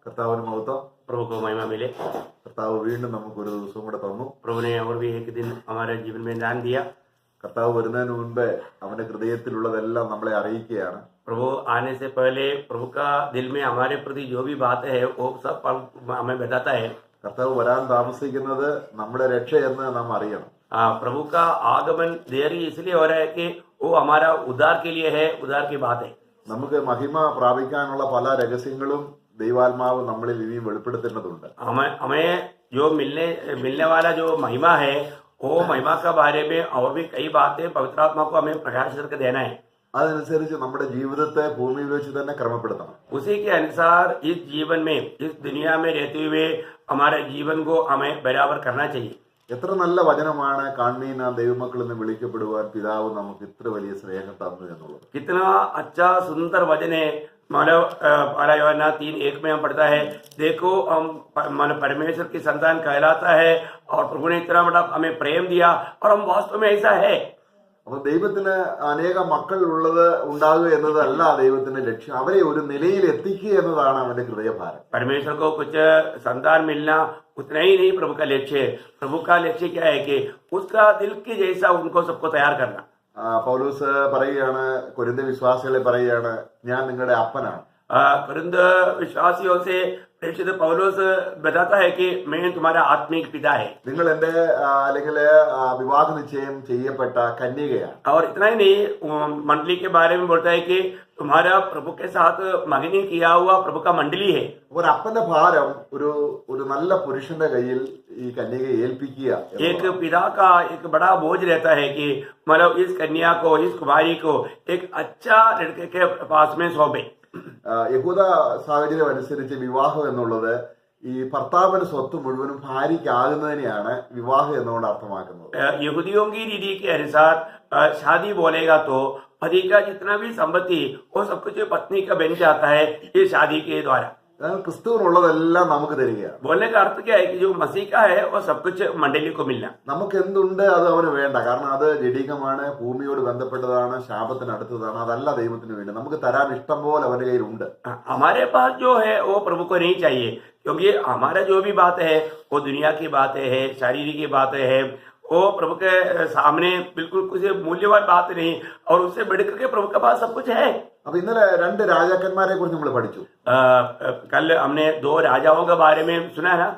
കർത്താവിന് മഹത്വം. प्रभु को महिमा मिले। കർത്താവ് വീണ്ടും നമുക്കൊരു ദിവസം കൂടെ തന്നു. प्रभु ने और भी एक दिन हमारे जीवन में दान दिया। കർത്താവ് വരുന്നതിന് മുൻപേ അവന്റെ ഹൃദയത്തിലുള്ളതെല്ലാം നമ്മളെ അറിയിക്കുകയാണ്. प्रभु आने से पहले प्रभु का दिल में हमारे प्रति जो भी बात है वो सब हमें बताता है। കർത്താവ് വരാൻ താമസിക്കുന്നത് നമ്മുടെ രക്ഷയെന്ന് നാം അറിയണം. प्रभु का आगमन देरी इसलिए हो रहा है कि वो हमारा उद्धार के लिए है, उद्धार की बात है। നമുക്ക് മഹിമ പ്രാപിക്കാനുള്ള പല രഹസ്യങ്ങളും ദൈവാത്മാവ് നമ്മളിൽ ഇനിയും വെളിപ്പെടുത്തേണ്ടതുണ്ട്. हमें जो मिलने वाला जो महिमा है वो महिमा के बारे में और भी कई बातें पवित्र आत्मा को हमें प्रकाश करके देना है। അതനുസരിച്ച് നമ്മുടെ ജീവിതത്തെ ഭൂമിയിൽ വെച്ച് തന്നെ ക്രമപ്പെടുത്തണം. उसी के अनुसार इस जीवन में, इस दुनिया में रहते हुए हमारे जीवन को हमें बराबर करना चाहिए। എത്ര നല്ല വചനമാണ് കാൺമീന ദൈവമക്കൾ എന്ന് വിളിക്കപ്പെടുവാൻ പിതാവ് നമുക്ക് ഇത്ര വലിയ സ്നേഹം തന്നു എന്നുള്ളത്. कितना अच्छा सुंदर वचन है। मानव 3:1 में हम पढ़ता है, देखो हम मानव परमेश्वर की संतान कहलाता है और प्रभु ने इतना बड़ा हमें प्रेम दिया और हम वास्तव में ऐसा है। അപ്പൊ ദൈവത്തിന് അനേക മക്കൾ ഉണ്ടാകുക എന്നതല്ല ദൈവത്തിന്റെ ലക്ഷ്യം. അവരെ ഒരു നിലയിൽ എത്തിക്കുക എന്നതാണ് അവന്റെ ഹൃദയഭാരം. परमेश्वर को कुछ संतान मिलना उतना ही नहीं प्रभु का लक्ष्य है। प्रभु का लक्ष्य क्या है कि उसका दिल के जैसा उनको सबको तैयार करना। പൗലോസ് പറയുകയാണ്, കൊരിന്ത വിശ്വാസികളെ പറയുകയാണ്, ഞാൻ നിങ്ങളുടെ അപ്പനാണ്. कुरिन्थ विश्वासियों से प्रेषित पौलुस बताता है कि मैं तुम्हारा आत्मिक पिता है। നിങ്ങൾ എന്റെ അല്ലെങ്കിൽ വിവാഹ നിശ്ചയം ചെയ്യപ്പെട്ട കന്യകയാണ്. और इतना ही नहीं, मंडली के बारे में बोलता है कि तुम्हारा प्रभु के साथ मगनी किया हुआ प्रभु का मंडली है। ഒരു അപ്പന്റെ ഭാരം ഒരു നല്ല പുരുഷന്റെ കയ്യിൽ ഈ കന്യകയെ ഏൽപ്പിക്കുക. एक पिता का एक बड़ा बोझ रहता है कि मतलब इस कन्या को, इस कुमारी को एक अच्छा लड़के के पास में सौंपे। യഹൂദ സാഹചര്യം അനുസരിച്ച് വിവാഹം എന്നുള്ളത് ഈ ഭർത്താവിന്റെ സ്വത്ത് മുഴുവനും ഭാര്യയ്ക്കാകുന്നതിനെയാണ് വിവാഹം എന്നുകൊണ്ട് അർത്ഥമാക്കുന്നത്. यहूदियों की रीति के अनुसार शादी बोलेगा तो पति का जितना भी संपत्ति वो सब कुछ पत्नी का बन जाता है ये शादी के द्वारा। ക്രിസ്തുവിനുള്ളതെല്ലാം നമുക്ക് തരികയാണ്. बोलने का अर्थ क्या है कि जो मसीह का है वो सब कुछ मंडली को मिलना। നമുക്ക് എന്തുണ്ട് അത് അവന് വേണ്ട. കാരണം അത് ജഡികമാണ്, ഭൂമിയോട് ബന്ധപ്പെട്ടതാണ്, ശാപത്തിനടുത്തതാണ്. അതല്ല ദൈവത്തിന് വേണ്ടി. നമുക്ക് തരാൻ ഇഷ്ടം പോലെ അവന്റെ കയ്യിലുണ്ട്. हमारे पास जो है वो प्रभु को नहीं चाहिए, क्योंकि हमारा जो भी बात है वो दुनिया की बातें है, शारीरिक की बातें है। वो प्रभु के सामने बिल्कुल कुछ मूल्यवान बात नहीं और उससे बढ़कर के प्रभु के पास सब कुछ है। അപ്പൊ ഇന്നലെ 2 രാജാക്കന്മാരെ കുറിച്ച് നമ്മൾ പഠിച്ചു. कल हमने 2 राजाओं के बारे में सुना है।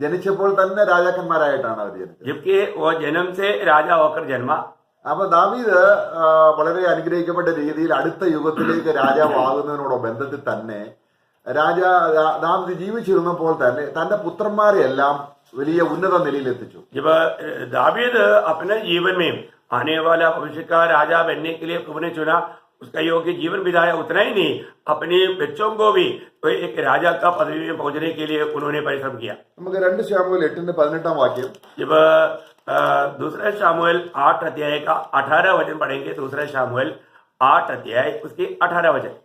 ജനിച്ചപ്പോൾ തന്നെ രാജാക്കന്മാരായിട്ടാണ് അവർ ജനിച്ചത്. जबकि वो जन्म से राजा होकर जन्मा। അപ്പൊ ദാവീദ് വളരെ അനുഗ്രഹിക്കപ്പെട്ട രീതിയിൽ അടുത്ത യുഗത്തിലേക്ക് രാജാവാകുന്നതിനോട് ബന്ധത്തിൽ തന്നെ ദാവീദ് ജീവിച്ചിരുന്നപ്പോൾ തന്നെ തന്റെ പുത്രന്മാരെ എല്ലാം വലിയ ഉന്നത നിലയിൽ എത്തിച്ചു. जब दावीद अपने जीवन में आने वाला भविष्य का राजा बनने के लिए प्रभु ने चुना, उसका योग्य जीवन बिताया। उतना ही नहीं, अपने बच्चों को भी एक राजा का पदवी में पहुंचने के लिए उन्होंने परिश्रम किया। നമുക്ക് 2 ശമൂവേൽ 8:18 വാക്യം. जब दूसरा शामुएल 8 अध्याय का 18 वचन पढ़ेंगे, दूसरा शामुएल 8 अध्याय उसके 18 वचन।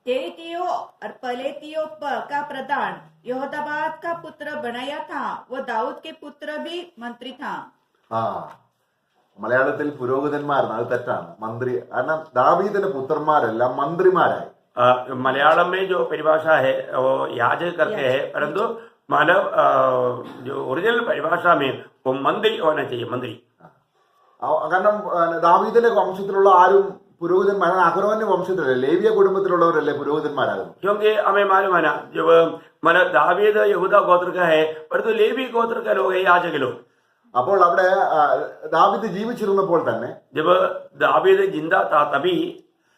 केतियों और पलेतियों का प्रधान यहोदाबाद का पुत्र बनाया था, वो दाऊद के पुत्र भी मंत्री था। മലയാളത്തിൽ പുരോഹിതന്മാരെന്ന്, അത് തെറ്റാണ്, മന്ത്രി. കാരണം ദാവീദിന്റെ പുത്രന്മാരെല്ലാം മന്ത്രിമാരായി. मलयालम में जो परिभाषा है वो याजक करते हैं, परंतु मानव जो ओरिजिनल परिभाषा में वो मंत्री होना चाहिए, मंत्री। കാരണം ദാവീദിന്റെ വംശത്തിലുള്ള ആരും പുരോഹിതന്മാരാണ്. അഹരോന്റെ വംശത്തിലല്ലേ, ലേവിയ കുടുംബത്തിലുള്ളവരല്ലേ പുരോഹിതന്മാരാകുന്നു. क्योंकि हमें मालूम है ना, जब मतलब दावीद यहूदा गोत्र का है, परंतु लेवी गोत्र का लोग है, याजक लोग। അപ്പോൾ അവിടെ ദാവീദ് ജീവിച്ചിരുന്നപ്പോൾ തന്നെ, जब दावीद जिंदा था तभी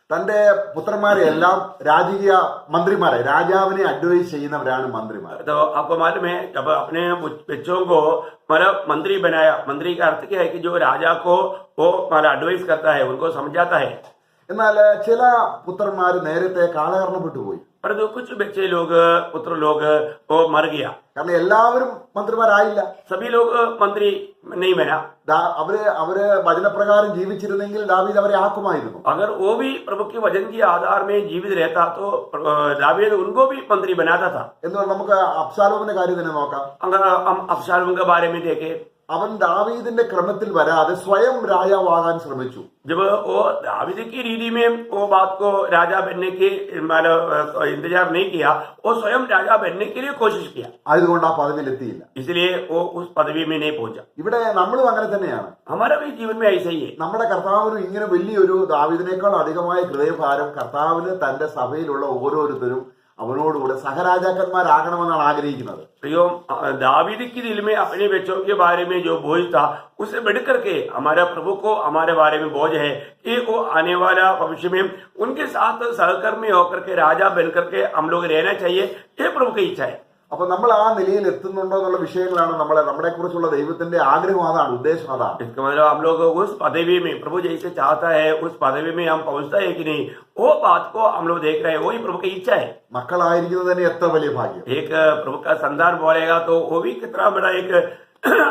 തന്റെ പുത്രന്മാരെ എല്ലാം രാജകീയ മന്ത്രിമാരായി. രാജാവിനെ അഡ്വൈസ് ചെയ്യുന്നവരാണ് മന്ത്രിമാർ. तो आपको मालूम है, जब अपने बच्चों को मतलब मंत्री बनाया, मंत्री का अर्थ क्या है कि जो राजा को वो मतलब एडवाइस करता है, उनको समझाता है। എന്നാൽ ചില പുത്രന്മാർ നേരത്തെ കാലഹരണപ്പെട്ടു പോയി. परंतु कुछ बच्चे लोग, पुत्र लोग वो मर गया, കാരണം എല്ലാവരും മന്ത്രിമാരായില്ല. सभी लोग मंत्री नहीं बना। അവര് വചനപ്രകാരം ജീവിച്ചിരുന്നെങ്കിൽ ദാവീദ് അവരെ ആക്കുമായിരുന്നു. अगर वो भी प्रभु के वचन के आधार में जीवित रहता तो दावीद उनको भी मंत्री बनाता था। എന്നാൽ നമുക്ക് അബ്ശാലോമിന്റെ കാര്യം തന്നെ നോക്കാം. अगर हम अबशालोम के बारे में देखें, അവൻ ദാവീദിന്റെ ക്രമത്തിൽ വരാതെ സ്വയം രാജാവാകാൻ ശ്രമിച്ചു. जब वो दावीद की रीति में वो बात को राजा बनने के मतलब इंतजार नहीं किया, वो स्वयं राजा बनने के लिए कोशिश किया, ആയതുകൊണ്ട് ആ പദവിയിൽ എത്തിയില്ല. इसलिए वो उस पदवी में नहीं पहुंचा. ഇവിടെ നമ്മളും അങ്ങനെ തന്നെയാണ്. हमारा भी जीवन में ऐसा ही है. നമ്മുടെ കർത്താവിന് ഇങ്ങനെ വലിയൊരു ദാവീദിനേക്കാൾ അധികമായ ഹൃദയഭാരം കർത്താവിന് തന്റെ സഭയിലുള്ള ഓരോരുത്തരും അവനോടുകൂടെ സഹരാജാക്കന്മാരാകണമെന്നാണ് ആഗ്രഹിക്കുന്നത്. प्रियो, दावीद की दिल में अपने बच्चों के बारे में जो बोझ था उसे बढ़ करके हमारा प्रभु को हमारे बारे में बोझ है कि वो आने वाला भविष्य में उनके साथ सहकर्मी होकर के राजा बन करके हम लोग रहना चाहिए. ये प्रभु की इच्छा है. അപ്പൊ നമ്മൾ ആ നിലയിൽ എത്തുന്നുണ്ടോ എന്നുള്ള വിഷയങ്ങളാണ് നമ്മളെ കുറിച്ചുള്ള ദൈവത്തിന്റെ ആഗ്രഹം, അതാണ് ഉദ്ദേശം, അതാണ്. इसका मतलब हम लोग उस पदवी में प्रभु जैसे चाहता है उस पदवी में हम पहुंचता है कि नहीं, वो बात को हम लोग देख रहे हैं. वही प्रभु की इच्छा है. മക്കളായിരിക്കുന്നത് തന്നെ എത്ര വലിയ ഭാഗ്യം. एक प्रभु का संतान बोलेगा तो वो भी कितना बड़ा एक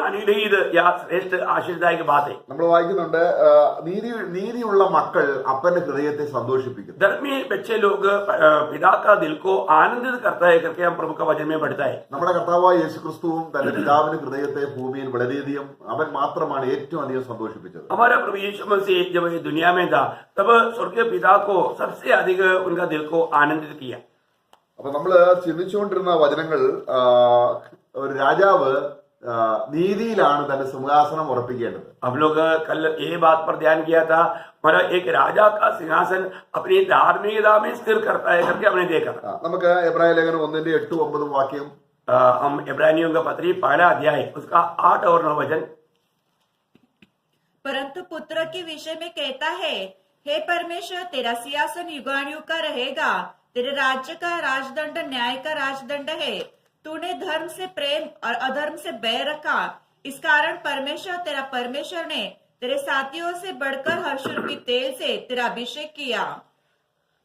അനുഗ്രഹീത या श्रेष्ठ आशीर्वादायक बात है. നമ്മൾ വായിക്കുന്നുണ്ട്, നീതിയുള്ള മക്കൾ അപ്പന്റെ ഹൃദയത്തെ സന്തോഷിപ്പിക്കുന്നു. धर्मी बच्चे लोग पिता का दिल को आनंदित करता है करके हम प्रभु का वचन में पढ़ता है. നമ്മുടെ കർത്താവായ യേശുക്രിസ്തുവും തന്റെ പിതാവിന്റെ ഹൃദയത്തെ ഭൂമിയിൽ വളരെയധികം അവൻ മാത്രമാണ് ഏറ്റവും അധികം സന്തോഷിപ്പിച്ചത്. हमारा प्रभु यीशु मसीह जब ये दुनिया में था तब स्वर्गीय पिता को सबसे अधिक उनका दिल को आनंदित किया. അപ്പൊ നമ്മള് ചിന്തിച്ചുകൊണ്ടിരുന്ന വചനങ്ങൾ, ഒരു രാജാവ് നീതിയിലാണ് തന്റെ സിംഹാസനം ഉറപ്പിക്കേണ്ടത്. हम लोग कल ये बात पर ध्यान किया था, हमारा एक राजा का सिंहासन अपनी धार्मिकता में स्थिर करता है करके हमने देखा. നമുക്ക് എബ്രായ ലേഖനം 1:8-9 വാക്യം, हम इब्रानियों का पत्री पहला अध्याय उसका 8 और 9 वचन. परंतु पुत्र के विषय में कहता है, हे परमेश्वर, तेरा सिंहासन युगानुयुग का रहेगा, तेरे राज्य का राजदंड न्याय का राजदंड है. तूने धर्म से प्रेम और अधर्म से बैर रखा, इस कारण परमेश्वर तेरा परमेश्वर ने तेरे साथियों से बढ़कर हर्षरूपी तेल से तेरा अभिषेक किया.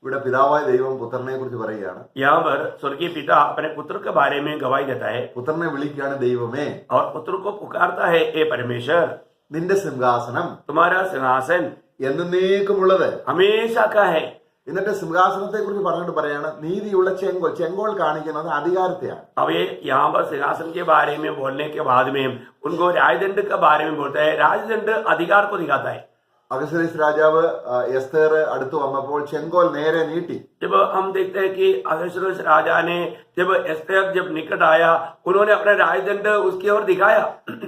ഇവിടെ പിതാവായ ദൈവം പുത്രനെ കുറിച്ച് പറയുകയാണ്. यहाँ पर स्वर्गीय पिता अपने पुत्र के बारे में गवाही देता है പുത്രനെ വിളിക്കുകയാണ്, ദൈവമേ, और पुत्र को पुकारता है, ए परमेश्वर, നിന്റെ സിംഹാസനം तुम्हारा सिंहासन എന്നേക്കുമുള്ളത്. हमेशा का है. എന്നിട്ട് സിംഹാസനത്തെ കുറിച്ച് പറഞ്ഞിട്ട് പറയാണ്, നീതിയുള്ള ചെങ്കോൽ. ചെങ്കോൽ കാണിക്കുന്നത് അധികാരത്തെയാണ്. अब ये यहाँ पर सिंहासन के बारे में बोलने के बाद में उनको राजदंड के बारे में बोलता है. राजदंड अधिकार को दिखाता है. അഹസ്വേരോസ് രാജാവ് എസ്തേർ അടുത്ത് വന്നപ്പോൾ ചെങ്കോൽ നേരെ നീട്ടി. जब हम देखते हैं कि अहश्वेरोश राजा ने जब एस्तेर जब निकट आया, उन्होंने अपना राजदंड उसकी ओर दिखाया.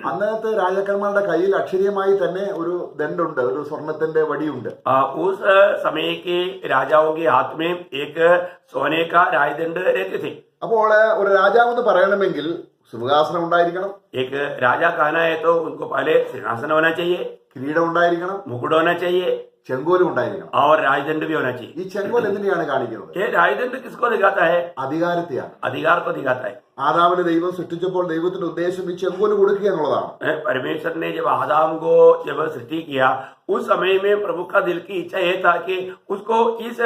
അന്നത്തെ രാജാക്കന്മാരുടെ കയ്യിൽ അക്ഷരീയമായി തന്നെ ഒരു ദണ്ഡുണ്ട്, ഒരു സ്വർണത്തിന്റെ വടിയുണ്ട്. उस समय के राजाओं के हाथ में एक सोने का राजदंड रहते थे. അപ്പോൾ ഒരു രാജാവെന്ന് പറയണമെങ്കിൽ സിംഹാസനം ഉണ്ടായിരിക്കണം, एक राजा कहना है तो उनको पहले सिंहासन होना चाहिए, കിരീടം ഉണ്ടായിരിക്കണം, मुकुट होना चाहिए ചെങ്കോലും ഉണ്ടായിരിക്കണം. और राजदंड भी होना चाहिए. ഈ ചെങ്കോൽ എന്തിനെയാണ് കാണിക്കുന്നത്? ये राजदंड किसको दिखाता है? അധികാരത്തെയാണ്. अधिकार को दिखाता है. ആദാമിന് ദൈവം സൃഷ്ടിച്ചപ്പോൾ ദൈവത്തിന്റെ ഉദ്ദേശം ഈ ചെങ്കോല് കൊടുക്കുക എന്നുള്ളതാണ്. परमेश्वर ने जब आदम को जब सृष्टि किया, उस समय में प्रभु का दिल की इच्छा यह था कि उसको इस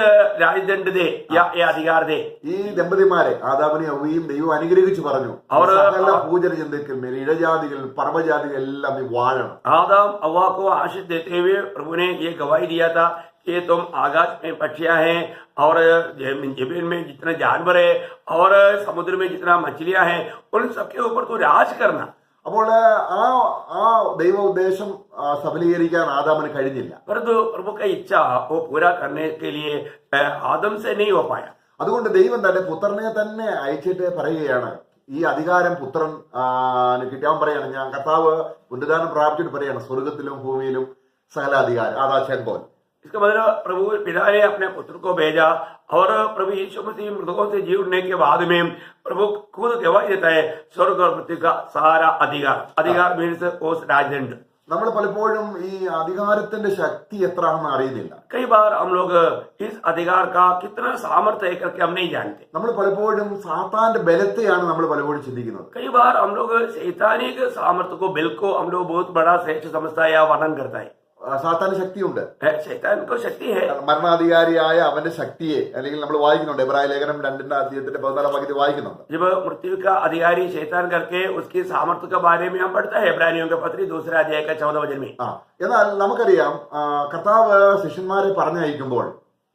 राजदंड दे या ये अधिकार दे. ഈ ദമ്പതിമാരെ ആദാമിനെ ഹവ്വയും ദൈവം അനുഗ്രഹിച്ചു പറഞ്ഞു, സകല പൂജന ചിന്തയ്ക്കും ഇഴജാതികൾ പർവ്വജാതികൾ എല്ലാം നീ വാഴണം. आदम हव्वा को आशीष देते हुए प्रभु ने ये गवाही दिया था कि तुम आकाश में पक्षियां हैं और जमीन में जितने जानवर है और समुद्र में जितना मछलियां हैं उन सबके ऊपर तू राज करना. അപ്പോൾ ആ ദൈവ ഉദ്ദേശം സഫലീകരിക്കാൻ ആദാമിന് കഴിഞ്ഞില്ല. परंतु प्रभु का इच्छा वो पूरा करने के लिए आदम से नहीं हो पाया. അതുകൊണ്ട് ദൈവം തന്റെ പുത്രനെ തന്നെ അയച്ചിട്ട് പറയുകയാണ്, ഈ അധികാരം പുത്രൻ കിട്ടാൻ പറയാണ്. ഞാൻ കർത്താവ് പുനരുദ്ധാനം പ്രാപിച്ചിട്ട് പറയാണ്, സ്വർഗത്തിലും ഭൂമിയിലും സകല അധികാരം, അതാ ചെങ്കോൽ. इसका मतलब प्रभु पिता ने अपने पुत्र को भेजा और प्रभु यीशु मसीह मृतकों से जी उठने के बाद में प्रभु खुद गवाही देता है, स्वर्ग और पृथ्वी का सारा अधिकार मीन्स उस राजदंड. നമ്മൾ പലപ്പോഴും ഈ അധികാരത്തിന്റെ ശക്തി എത്രയാണെന്ന് അറിയുന്നില്ല. कई बार हम लोग इस अधिकार का कितना सामर्थ्य है करके हम नहीं जानते. നമ്മൾ പലപ്പോഴും സാത്താന്റെ ബലത്തെയാണ് നമ്മൾ പലപ്പോഴും ചിന്തിക്കുന്നത്. कई बार हम लोग शैतानिक सामर्थ्य को बिल को हम लोग बहुत बड़ा श्रेष्ठ समझता है या वर्णन करता है. സാത്താന് ശക്തിയുണ്ട്. शैतान को शक्ति है. മരണാധികാരിയായ അവന്റെ ശക്തിയെ അല്ലെങ്കിൽ നമ്മൾ വായിക്കുന്നുണ്ട്, എബ്രായ ലേഖനം 2:14 വായിക്കുന്നുണ്ട്. जब मृत्यु का अधिकारी शैतान करके उसकी सामर्थ्य के बारे में हम पढ़ता है इब्रानियों का पत्री 2 अध्याय का 14 वचन में. എന്നാൽ നമുക്കറിയാം, കർത്താവ് ശിഷ്യന്മാരെ പറഞ്ഞയക്കുമ്പോൾ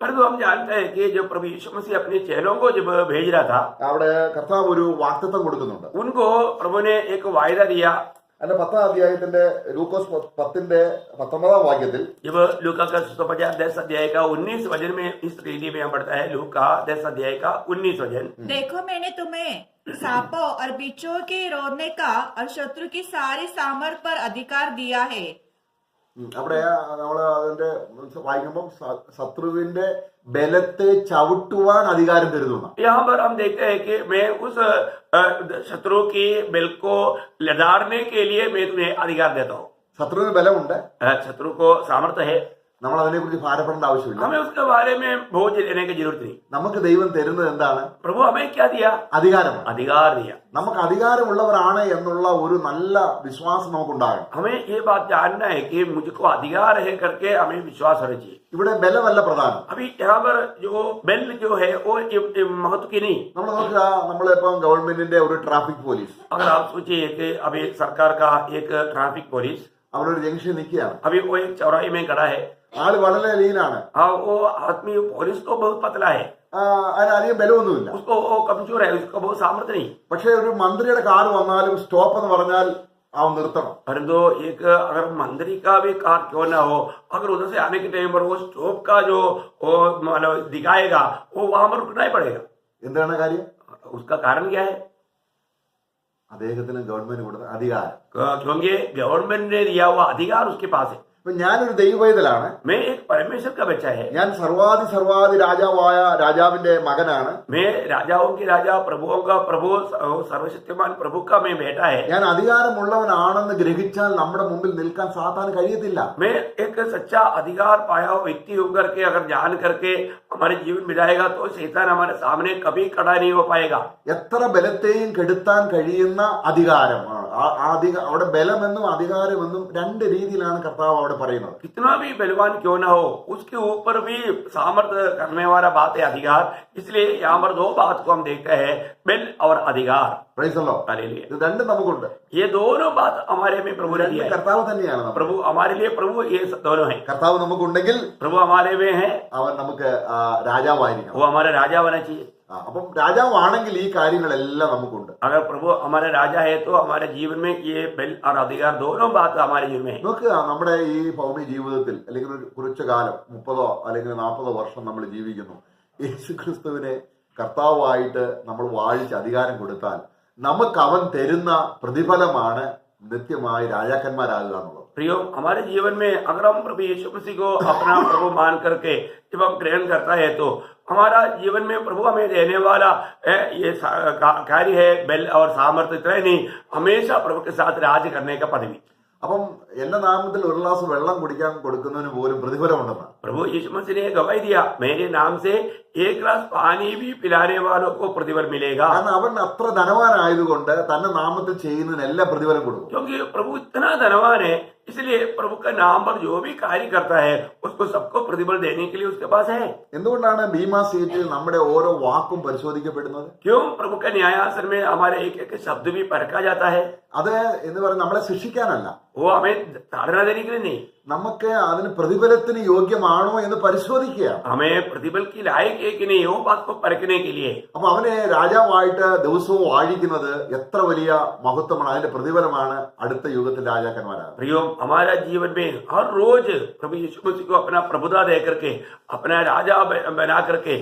परंतु हम जानते हैं कि जब प्रभु यीशु मसीह अपने चेलों को जब भेज रहा था, അവിടെ കർത്താവ് ഒരു വാഗ്ദത്തം കൊടുക്കുന്നുണ്ട്. उनको प्रभु ने एक वायदा दिया. അതിന്റെ 10ാം അധ്യായത്തിന്റെ ലൂക്കോസ് 10:19 വാക്യത്തിൽ जब लूका का सुसमाचार 10 अध्याय का 19 वचन में इस रीति में हम पढ़ता है, लूका 10 अध्याय का 19 वचन। देखो मैंने तुम्हें सांपों और बिच्छुओं के रोकने का और शत्रु की सारी सामर्थ पर अधिकार दिया है। അവിടെ നമ്മൾ അതിന്റെ വായിക്കുമ്പോൾ ശത്രുവിന്റെ ബലത്തെ ചവിട്ടുവാൻ അധികാരം തരുന്നു. यहाँ पर हम देखते हैं कि मैं उस शत्रु की बल को लड़ाने के लिए मैं तुम्हें अधिकार देता हूँ। ശത്രുവിന് ബലമുണ്ട്, शत्रु को सामर्थ्य है, നമ്മൾ അതിനെക്കുറിച്ച് ഭാരപ്പെടേണ്ട ആവശ്യമില്ല. हमें उसके बारे में बोझ लेने की जरूरत नहीं। നമുക്ക് ദൈവം തരുന്നത് എന്താണ്? प्रभु हमें क्या दिया? അധികാരമാണ്. अधिकार दिया। നമുക്ക് അധികാരമുള്ളവരാണ് എന്നുള്ള ഒരു നല്ല വിശ്വാസം നമുക്കുണ്ടാകണം. हमें ये बात जानना है कि मुझको अधिकार है करके हमें विश्वास होना चाहिए। ഇവിടെ ബലമല്ല പ്രധാനം. अभी यहाँ पर जो बेल जो है वो महत्व की नहीं। നമ്മൾ നോക്കുക, നമ്മളിപ്പം ഗവൺമെന്റിന്റെ ഒരു ട്രാഫിക് പോലീസ്, अगर आप सोचिए कि अभी सरकार का एक ट्रैफिक पुलिस അവരൊരു ജംഗ്ഷൻ നിൽക്കുകയാണ്. अभी वो एक चौराहे में खड़ा है, ആള് വളരെ ലീനാണ്, वो आदमी पुलिस तो बहुत पतला है, അതിനധികം ബലമൊന്നുമില്ല. उसको वो कमजोर है, उसको बहुत सामर्थ्य नहीं। പക്ഷെ ഒരു മന്ത്രിയുടെ കാർ വന്നാലും സ്റ്റോപ്പ് എന്ന് പറഞ്ഞാൽ അവൻ നിർത്തണം. परंतु एक अगर मंत्री का भी कार क्यों ना हो, अगर उधर से आने के टाइम पर वो स्टॉप का जो वो मतलब दिखाएगा, वो वहां पर रुकना ही पड़ेगा। എന്താണ് കാര്യം? उसका कारण क्या है? അദ്ദേഹത്തിന് ഗവൺമെന്റ് കൊടുത്ത അധികാരം. क्योंकि गवर्नमेंट ने दिया हुआ अधिकार उसके पास है। ഇപ്പൊ ഞാനൊരു ദൈവവേദലാണ്, मैं एक परमेश्वर का बच्चा है, ഞാൻ സർവാധി രാജാവായ രാജാവിന്റെ മകനാണ്, मैं राजाओं के राजा प्रभुओं का प्रभु सर्वशक्तिमान प्रभु का मैं बेटा है। ഞാൻ അധികാരമുള്ളവനാണെന്ന് ഗ്രഹിച്ചാൽ നമ്മുടെ മുമ്പിൽ നിൽക്കാൻ സാത്താന് കഴിയത്തില്ല. मैं एक सच्चा अधिकार पाया हुआ व्यक्ति होकर के अगर जान करके हमारे जीवन में जाएगा तो शैतान हमारे सामने कभी खड़ा नहीं हो पाएगा। എത്ര ബലത്തെയും കെടുത്താൻ കഴിയുന്ന അധികാരമാണ്. അവിടെ ബലമെന്നും അധികാരമെന്നും രണ്ട് രീതിയിലാണ് കർത്താവ് അവിടെ പറയുന്നത്. कितना भी बलवान क्यों ना हो, उसके ऊपर भी सामर्थ्य करने वाला बात है अधिकार। इसलिए यहाँ पर दो बात को हम देखते हैं, बल और अधिकार। Price the Lord. हालेलुया। ഇത് രണ്ടും നമുക്കുണ്ട്. ये दोनों बात हमारे में प्रभु ने दिया है। കർത്താവ് തന്നെയാണ് നമുക്ക്. प्रभु हमारे लिए प्रभु ये दोनों है। കർത്താവ് നമുക്കുണ്ടെങ്കിൽ प्रभु हमारे में है, അവൻ നമുക്ക് രാജാവായിരിക്കണം. वो हमारा राजा होना चाहिए। അപ്പം രാജാവാണെങ്കിൽ ഈ കാര്യങ്ങളെല്ലാം നമുക്കുണ്ട്. अगर प्रभु हमारे राजा है तो हमारे जीवन में ये बल और अधिकार दोनों बात हमारे जीवन में है। നോക്കുക, നമ്മുടെ ഈ ഭൗമിക ജീവിതത്തിൽ അല്ലെങ്കിൽ ഒരു കുറച്ചു കാലം 30 അല്ലെങ്കിൽ 40 വർഷം നമ്മൾ ജീവിക്കുന്നു. യേശു ക്രിസ്തുവിനെ കർത്താവായിട്ട് നമ്മൾ വാഴിച്ച് അധികാരം കൊടുത്താൽ നമുക്ക് അവൻ തരുന്ന പ്രതിഫലമാണ് നിത്യമായി രാജാക്കന്മാരാകുക എന്നുള്ളത്. प्रियो, हमारे जीवन में अगर हम प्रभु यीशु मसीह को अपना प्रभु मान करके जब हम ग्रहण करता है तो हमारा जीवन में प्रभु हमें देने वाला ये कार्य है बल और सामर्थ्य। इतना ही नहीं, हमेशा प्रभु के साथ राज करने का पदवी। അപ്പം എന്റെ നാമത്തിൽ ഒരു ഗ്ലാസ് വെള്ളം കുടിക്കാൻ കൊടുക്കുന്നതിന് പോലും പ്രതിഫലമുണ്ടെന്ന് प्रभु यीशु मसीह ने गवाही दिया, मेरे नाम से एक गिलास पानी भी पिलाने वालों को प्रतिफल मिलेगा। കാരണം അവൻ അത്ര ധനവാനായതുകൊണ്ട് തന്റെ നാമത്തിൽ ചെയ്യുന്നതിന് എല്ലാ പ്രതിഫലം കൊടുക്കും. क्योंकि प्रभु इतना धनवान है, इसलिए प्रभु का नाम पर जो भी कार्य करता है उसको सबको प्रतिफल देने के लिए उसके पास है। എന്തുകൊണ്ടാണ് ബീമാ സീറ്റിൽ നമ്മുടെ ഓരോ വാക്കും പരിശോധിക്കപ്പെടുന്നത്? क्यों प्रभु का न्यायासन में हमारे एक एक शब्द भी परखा जाता है? അത് എന്ന് പറയുന്നത് നമ്മളെ ശിക്ഷിക്കാനല്ല, वो हमें धारणा देने के लिए नहीं, നമുക്ക് അതിന് പ്രതിഫലത്തിന് യോഗ്യമാണോ എന്ന് പരിശോധിക്കുകയാണ്. हमें प्रतिफल की लायक है कि नहीं वो बात को परखने के लिए। അപ്പൊ അവനെ രാജാവായിട്ട് ദിവസവും വാഴിക്കുന്നത് എത്ര വലിയ മഹത്വമാണ്. അതിന്റെ പ്രതിഫലമാണ് അടുത്ത യുഗത്തിൽ രാജാക്കന്മാരാകുന്നത്. प्रियो, हमारा जीवन में हर रोज प्रभु यीशु मसीह को अपना प्रभुता दे करके अपना राजा बना करके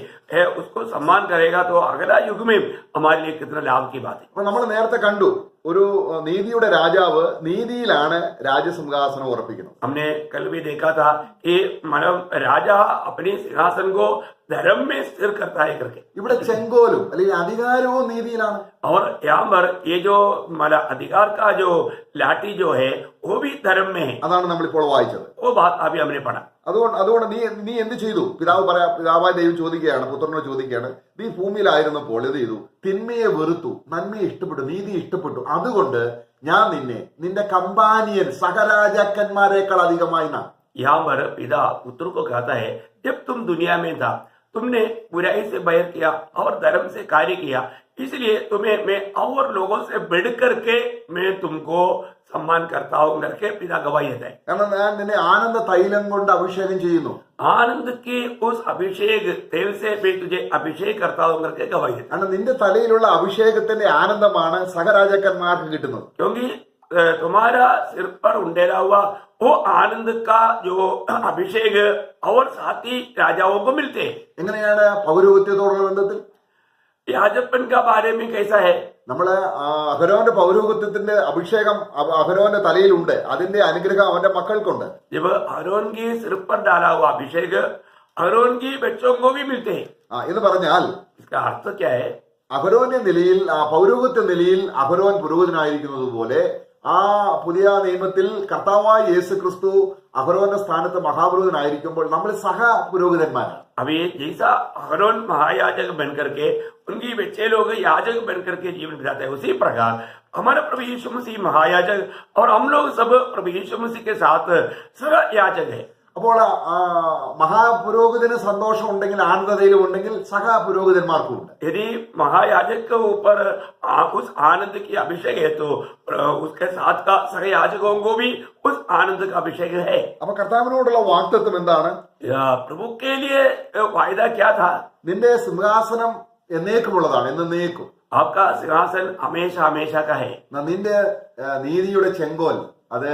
उसको सम्मान करेगा तो अगला युग में हमारे लिए कितना लाभ की बात है। അപ്പൊ നമ്മൾ നേരത്തെ കണ്ടു, ഒരു നീതിയുടെ രാജാവ് നീതിയിലാണ് രാജസിംഹാസനം ഉറപ്പിക്കുന്നത്. हमने कल भी देखा था कि मानव राजा अपने सिंहासन को धर्म में स्थिर करता है करके। ഇവിടെ ചെങ്കോലും അല്ലെങ്കിൽ അധികാരവും നീതിയിലാണ്. और यहाँ पर ये जो हमारा अधिकार का जो लाठी जो है वो भी धर्म में है। അതാണ് നമ്മളിപ്പോൾ വായിച്ചത്. वो बात अभी हमने पढ़ा। അതുകൊണ്ട് നീ എന്ത് ചെയ്തു? പിതാവായ ദൈവം ചോദിക്കുകയാണ്, പുത്രനോട് ചോദിക്കുകയാണ്, നീ ഭൂമിയിലായിരുന്നപ്പോൾ ഇത് ചെയ്തു, തിന്മയെ വെറുത്തു, നന്മയെ ഇഷ്ടപ്പെട്ടു, നീതി ഇഷ്ടപ്പെട്ടു, അതുകൊണ്ട് ഞാൻ നിന്റെ കമ്പാനിയൻ സഹരാജാക്കന്മാരെക്കാൾ അധികമായി നാം. यहाँ पर पिता पुत्र को कहता है, जब तुम दुनिया में था तुमने बुराई से बैर किया और धर्म से कार्य किया, इसलिए तुम्हें मैं और लोगों से बढ़ करके मैं तुमको सम्मान करता हूँ करके पिता गवाही देता है। കാരണം ഞാൻ നിന്നെ ആനന്ദ തൈലം കൊണ്ട് അഭിഷേകം ചെയ്യുന്നു. आनंद के उस अभिषेक तेल से मैं तुझे अभिषेक करता हूँ करके गवाही देता है। കാരണം നിന്റെ തലയിലുള്ള അഭിഷേകത്തിന്റെ ആനന്ദമാണ് സഹരാജാക്കന്മാർക്ക് കിട്ടുന്നത്. क्योंकि तुम्हारा सिर पर उंडेला हुआ वो आनंद का जो अभिषेक और साथ ही राजाओं को मिलते हैं। എങ്ങനെയാണ് പൗരോഹിത്യത്തോടുള്ള ബന്ധത്തിൽ? याजकपन का बारे में कैसा है? നമ്മള് അഹരോന്റെ പൗരോഹിത്യത്തിന്റെ അഭിഷേകം അഹരോന്റെ തലയിലുണ്ട്. അതിന്റെ അനുഗ്രഹം അവന്റെ മക്കൾക്കുണ്ട്. जब अहरोन की सिर पर डाला हुआ अभिषेक अहरोन की बच्चों को भी मिलते हैं। എന്ന് പറഞ്ഞാൽ इसका अर्थ क्या है? അഹരോന്റെ നിലയിൽ പൗരോഹിത്യ നിലയിൽ അഹരോൻ പുരോഹിതനായിരിക്കുന്നത് പോലെ ആ പുതിയ നിയമത്തിൽ കർത്താവായ യേശു ക്രിസ്തു അഹരോന്റെ സ്ഥാനത്ത് മഹാപുരോഹിതനായിരിക്കുമ്പോൾ നമ്മൾ സഹ പുരോഹിതന്മാരാണ്. अभी जैसा अहरोन महायाजक बनकर के उनकी बच्चे लोग याजक बनकर के जीवन बिताते हैं, उसी प्रकार हमारा प्रभु यीशु मसीह महायाजक और हम लोग सब प्रभु यीशु मसीह के साथ सह याजक है। അപ്പോൾ മഹാപുരോഹിതന് സന്തോഷം ഉണ്ടെങ്കിൽ ആനന്ദതയിലും ഉണ്ടെങ്കിൽ സഹ പുരോഹിതന്മാർക്കും ഉണ്ട്. यदि महायाजक के ऊपर उस आनंद की अभिषेक है तो उसके साथ का सह याजकों को भी उस आनंद का अभिषेक है। അപ്പൊ കർത്താവിനോടുള്ള വാഗ്ദത്തം എന്താണ്? प्रभु के लिए वायदा क्या था? നിന്റെ സിംഹാസനം എന്നേക്കുമുള്ളതാണ്, എന്നേക്കും. आपका सिंहासन हमेशा हमेशा का है। നിന്റെ നീതിയുടെ ചെങ്കോൽ, അത്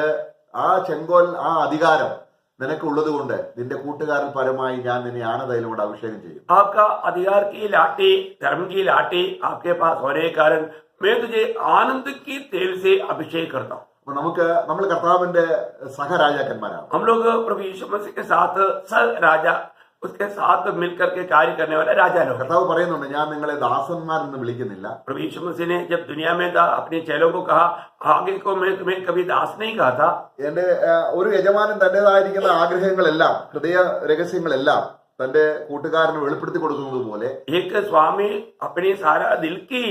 ആ ചെങ്കോൽ, ആ അധികാരം നിനക്കുള്ളത് കൊണ്ട് നിന്റെ കൂട്ടുകാരൻ പരമായി ഞാൻ നിന്നെ ആനന്ദയിലൂടെ അഭിഷേകം ചെയ്യും. आपका अधिकार की लाठी, धर्म की लाठी आपके पास होने के कारण मैं तुझे आनंद की तेल से अभिषेक करता हूँ। അപ്പൊ നമ്മൾ കർത്താവിന്റെ സഹരാജാക്കന്മാരാണ്. हम लोग प्रभु यीशु मसीह के साथ सह राजा, उसके साथ मिलकर के कार्य करने वाले राजा लोग। കർത്താവ് പറയുന്നുണ്ട്, ഞാൻ നിങ്ങളെ ദാസന്മാരെന്ന് വിളിക്കുന്നില്ല. प्रभु यीशु मसीह ने जब दुनिया में था अपने चेलों को कहा, आगे को मैं तुम्हें कभी दास नहीं कहा था। എന്റെ ഒരു യജമാനൻ തന്റേതായിരിക്കുന്ന ആഗ്രഹങ്ങളെല്ലാം, ഹൃദയ രഹസ്യങ്ങളെല്ലാം തന്റെ കൂട്ടുകാരന് വെളിപ്പെടുത്തി കൊടുക്കുന്നത് പോലെ एक स्वामी अपनी सारा दिल की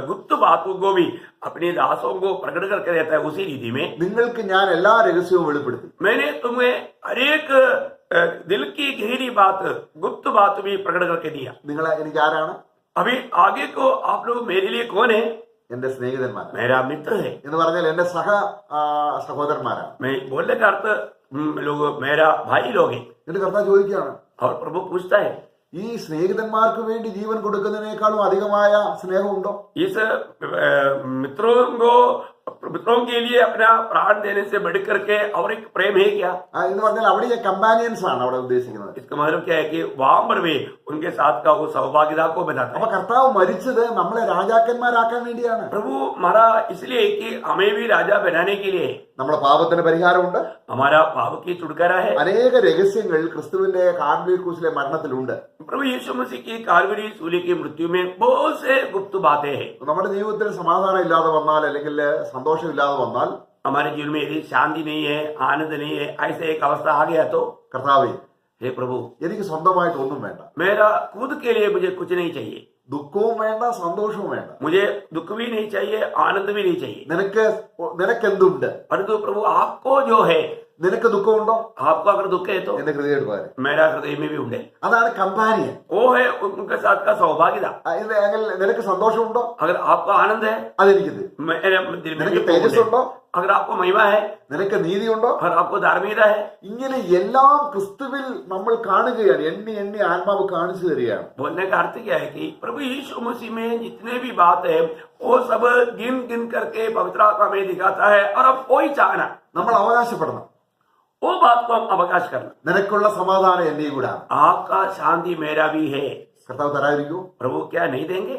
गुप्त बातों को भी अपने दासों को प्रकट करके देता है, उसी रीति में നിങ്ങൾക്ക് ഞാൻ എല്ലാ രഹസ്യവും വെളിപ്പെടുത്തി. मैंने तुम्हें हर एक दिल की गहरी बात, गुप्त बात भी प्रकट करके दिया। നിങ്ങൾ എനിക്ക് ആരാണ്? अभी आगे को आप लोग मेरे लिए कौन है? എന്റെ സ്നേഹിതന്മാരാണ്. मेरा मित्र है। എന്ന് പറഞ്ഞാൽ എന്റെ സഹോദരന്മാരാണ്. मैं बोलने का अर्थ लोग मेरा भाई लोग हैं। എന്നിട്ട് कर्ता ചോദിക്കുകയാണ്, और प्रभु पूछता है, ഈ സ്നേഹിതന്മാർക്ക് വേണ്ടി ജീവൻ കൊടുക്കുന്നതിനേക്കാളും അധികമായ സ്നേഹമുണ്ടോ? इस मित्रों के लिए अपना प्राण देने से बढ़ करके और एक प्रेम है क्या? എന്ന് പറഞ്ഞാൽ അവിടെ കമ്പാനിയൻസ് ആണ് അവിടെ ഉദ്ദേശിക്കുന്നത്. इसका मतलब क्या है कि वहां पर भी उनके साथ का वो सौभाग्यता को बताता അപ്പൊ है। കർത്താവ് മരിച്ചത് നമ്മളെ രാജാക്കന്മാരാക്കാൻ വേണ്ടിയാണ്. प्रभु मरा इसलिए कि हमें भी राजा बनाने के लिए। നമ്മുടെ പാപത്തിന് പരിഹാരമുണ്ട്. हमारा पाप की छुटकारा है। അനേക രഹസ്യങ്ങൾ ക്രിസ്തുവിന്റെ കാൽവരി ക്രൂശിലെ മരണത്തിലുണ്ട്. प्रभु यीशु मसीह की कालवरी सूली की मृत्यु में बहुत से गुप्त बातें हैं। നമ്മുടെ ജീവിതത്തിൽ സമാധാനം ഇല്ലാതെ വന്നാൽ, അല്ലെങ്കിൽ സന്തോഷം ഇല്ലാതെ വന്നാൽ, हमारे जीवन में यदि शांति नहीं है, आनंद नहीं है, ऐसे एक अवस्था आ गया तो കർത്താവേ, हे प्रभु, എനിക്ക് സ്വന്തമായിട്ട് ഒന്നും വേണ്ട. मेरा खुद के लिए मुझे कुछ नहीं चाहिए। ദുഃഖവും വേണ്ട, സന്തോഷവും വേണ്ട. मुझे दुख भी नहीं चाहिए, आनंद भी नहीं चाहिए। നിനക്കെന്തുണ്ട്? परंतु प्रभु आपको जो है, നിനക്ക് ദുഃഖമുണ്ടോ? आपको अगर दुख है तो എന്റെ ഹൃദയം എടുക്കാൻ. मेरा हृदय में भी उठे। അതാണ് കമ്പാനിയൻ. वो है उनके साथ का सौभाग्यता। നിനക്ക് സന്തോഷമുണ്ടോ? अगर आपको आनंद है, അതെനിക്കിത്. मेरे दिल में നിനക്ക് भी തേജസ് उठे। ഉണ്ടോ? अगर आपको महिमा है, നിനക്ക് നീതിയുണ്ടോ? अगर आपको धार्मिकता है, ഇങ്ങനെ എല്ലാം ക്രിസ്തുവിൽ നമ്മൾ കാണുകയാണ്. എണ്ണി എണ്ണി ആത്മാവ് കാണിച്ചു തരികയാണ്. बोलने का अर्थ क्या है कि प्रभु यीशु मसीह में जितने भी बात है वो सब गिन गिन करके पवित्र आत्मा में दिखाता है। और अब कोई चाहना, നമ്മൾ അവകാശപ്പെടണം, वो बात को हम अवकाश करना। നിനക്കുള്ള സമാധാനം എന്റെയും കൂടാണ്. आपका शांति मेरा भी है। കർത്താവ് തരാതിരിക്കൂ? प्रभु क्या नहीं देंगे?